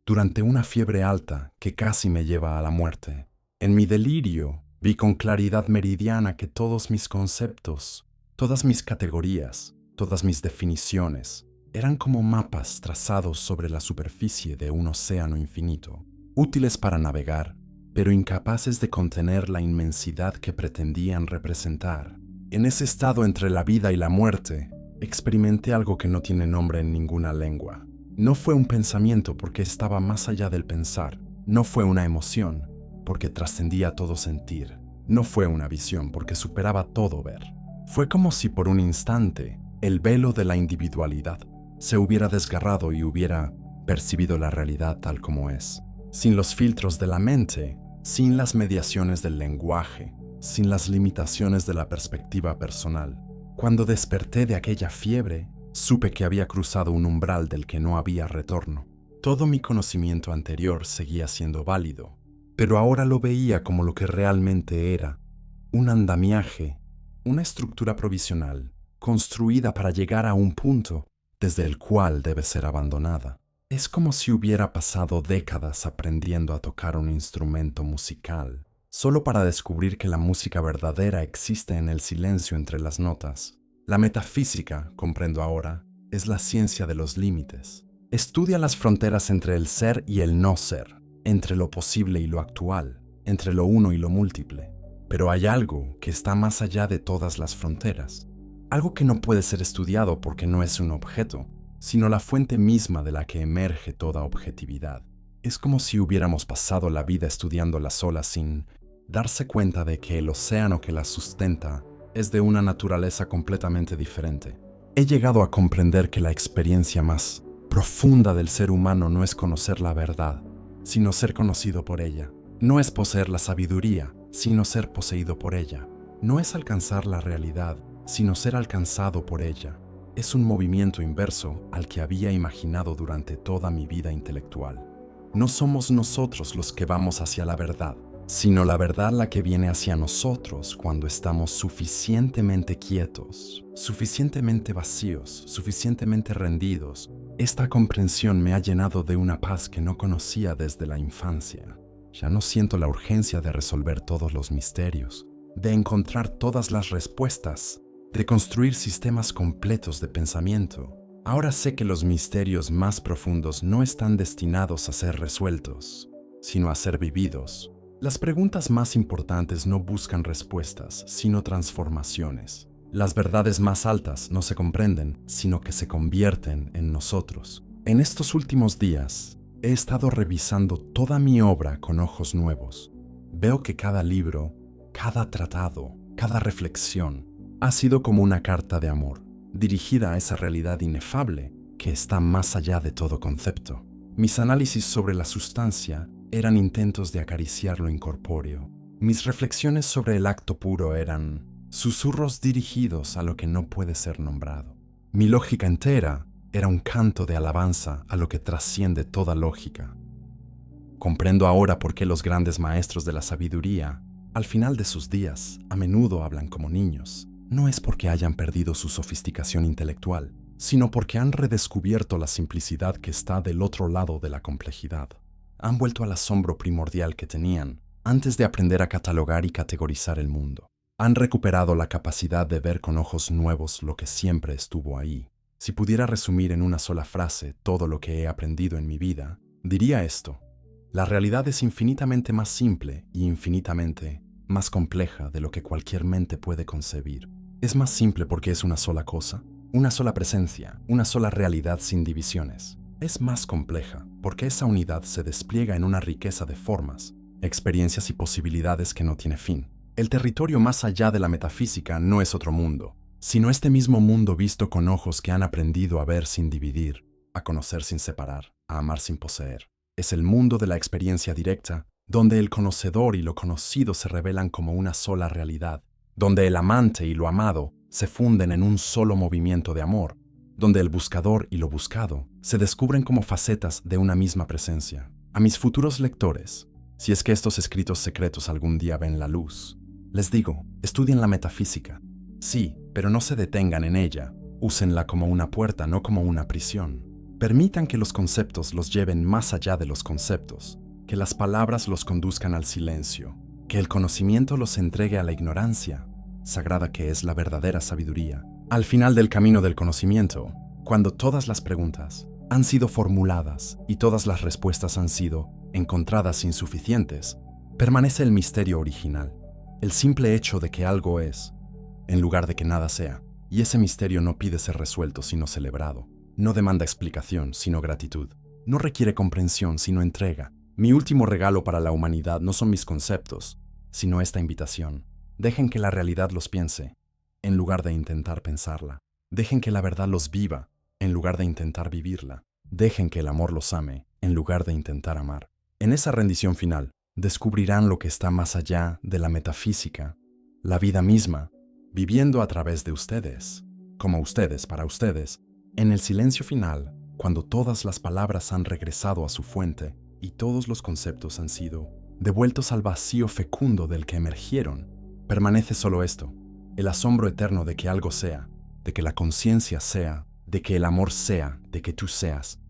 durante una fiebre alta que casi me lleva a la muerte. En mi delirio, vi con claridad meridiana que todos mis conceptos, todas mis categorías, todas mis definiciones, eran como mapas trazados sobre la superficie de un océano infinito, útiles para navegar, pero incapaces de contener la inmensidad que pretendían representar. En ese estado entre la vida y la muerte, experimenté algo que no tiene nombre en ninguna lengua. No fue un pensamiento porque estaba más allá del pensar. No fue una emoción porque trascendía todo sentir. No fue una visión porque superaba todo ver. Fue como si por un instante el velo de la individualidad se hubiera desgarrado y hubiera percibido la realidad tal como es, sin los filtros de la mente, sin las mediaciones del lenguaje, sin las limitaciones de la perspectiva personal. Cuando desperté de aquella fiebre, supe que había cruzado un umbral del que no había retorno. Todo mi conocimiento anterior seguía siendo válido, pero ahora lo veía como lo que realmente era: un andamiaje, una estructura provisional, construida para llegar a un punto desde el cual debe ser abandonada. Es como si hubiera pasado décadas aprendiendo a tocar un instrumento musical, solo para descubrir que la música verdadera existe en el silencio entre las notas. La metafísica, comprendo ahora, es la ciencia de los límites. Estudia las fronteras entre el ser y el no ser, entre lo posible y lo actual, entre lo uno y lo múltiple. Pero hay algo que está más allá de todas las fronteras. Algo que no puede ser estudiado porque no es un objeto, sino la fuente misma de la que emerge toda objetividad. Es como si hubiéramos pasado la vida estudiando las olas sin darse cuenta de que el océano que las sustenta es de una naturaleza completamente diferente. He llegado a comprender que la experiencia más profunda del ser humano no es conocer la verdad, sino ser conocido por ella. No es poseer la sabiduría, sino ser poseído por ella. No es alcanzar la realidad, sino ser alcanzado por ella. Es un movimiento inverso al que había imaginado durante toda mi vida intelectual. No somos nosotros los que vamos hacia la verdad, sino la verdad la que viene hacia nosotros cuando estamos suficientemente quietos, suficientemente vacíos, suficientemente rendidos. Esta comprensión me ha llenado de una paz que no conocía desde la infancia. Ya no siento la urgencia de resolver todos los misterios, de encontrar todas las respuestas, de construir sistemas completos de pensamiento. Ahora sé que los misterios más profundos no están destinados a ser resueltos, sino a ser vividos. Las preguntas más importantes no buscan respuestas, sino transformaciones. Las verdades más altas no se comprenden, sino que se convierten en nosotros. En estos últimos días, he estado revisando toda mi obra con ojos nuevos. Veo que cada libro, cada tratado, cada reflexión ha sido como una carta de amor, dirigida a esa realidad inefable que está más allá de todo concepto. Mis análisis sobre la sustancia eran intentos de acariciar lo incorpóreo. Mis reflexiones sobre el acto puro eran susurros dirigidos a lo que no puede ser nombrado. Mi lógica entera era un canto de alabanza a lo que trasciende toda lógica. Comprendo ahora por qué los grandes maestros de la sabiduría, al final de sus días, a menudo hablan como niños. No es porque hayan perdido su sofisticación intelectual, sino porque han redescubierto la simplicidad que está del otro lado de la complejidad. Han vuelto al asombro primordial que tenían antes de aprender a catalogar y categorizar el mundo. Han recuperado la capacidad de ver con ojos nuevos lo que siempre estuvo ahí. Si pudiera resumir en una sola frase todo lo que he aprendido en mi vida, diría esto: la realidad es infinitamente más simple y infinitamente más compleja de lo que cualquier mente puede concebir. Es más simple porque es una sola cosa, una sola presencia, una sola realidad sin divisiones. Es más compleja porque esa unidad se despliega en una riqueza de formas, experiencias y posibilidades que no tiene fin. El territorio más allá de la metafísica no es otro mundo, sino este mismo mundo visto con ojos que han aprendido a ver sin dividir, a conocer sin separar, a amar sin poseer. Es el mundo de la experiencia directa, donde el conocedor y lo conocido se revelan como una sola realidad, donde el amante y lo amado se funden en un solo movimiento de amor, donde el buscador y lo buscado se descubren como facetas de una misma presencia. A mis futuros lectores, si es que estos escritos secretos algún día ven la luz, les digo, estudien la metafísica. Sí, pero no se detengan en ella. Úsenla como una puerta, no como una prisión. Permitan que los conceptos los lleven más allá de los conceptos, que las palabras los conduzcan al silencio, que el conocimiento los entregue a la ignorancia, sagrada que es la verdadera sabiduría. Al final del camino del conocimiento, cuando todas las preguntas han sido formuladas y todas las respuestas han sido encontradas insuficientes, permanece el misterio original, el simple hecho de que algo es, en lugar de que nada sea, y ese misterio no pide ser resuelto sino celebrado, no demanda explicación sino gratitud, no requiere comprensión sino entrega. Mi último regalo para la humanidad no son mis conceptos, sino esta invitación. Dejen que la realidad los piense, en lugar de intentar pensarla. Dejen que la verdad los viva, en lugar de intentar vivirla. Dejen que el amor los ame, en lugar de intentar amar. En esa rendición final, descubrirán lo que está más allá de la metafísica, la vida misma, viviendo a través de ustedes, como ustedes para ustedes, en el silencio final, cuando todas las palabras han regresado a su fuente y todos los conceptos han sido devueltos al vacío fecundo del que emergieron. Permanece solo esto, el asombro eterno de que algo sea, de que la conciencia sea, de que el amor sea, de que tú seas,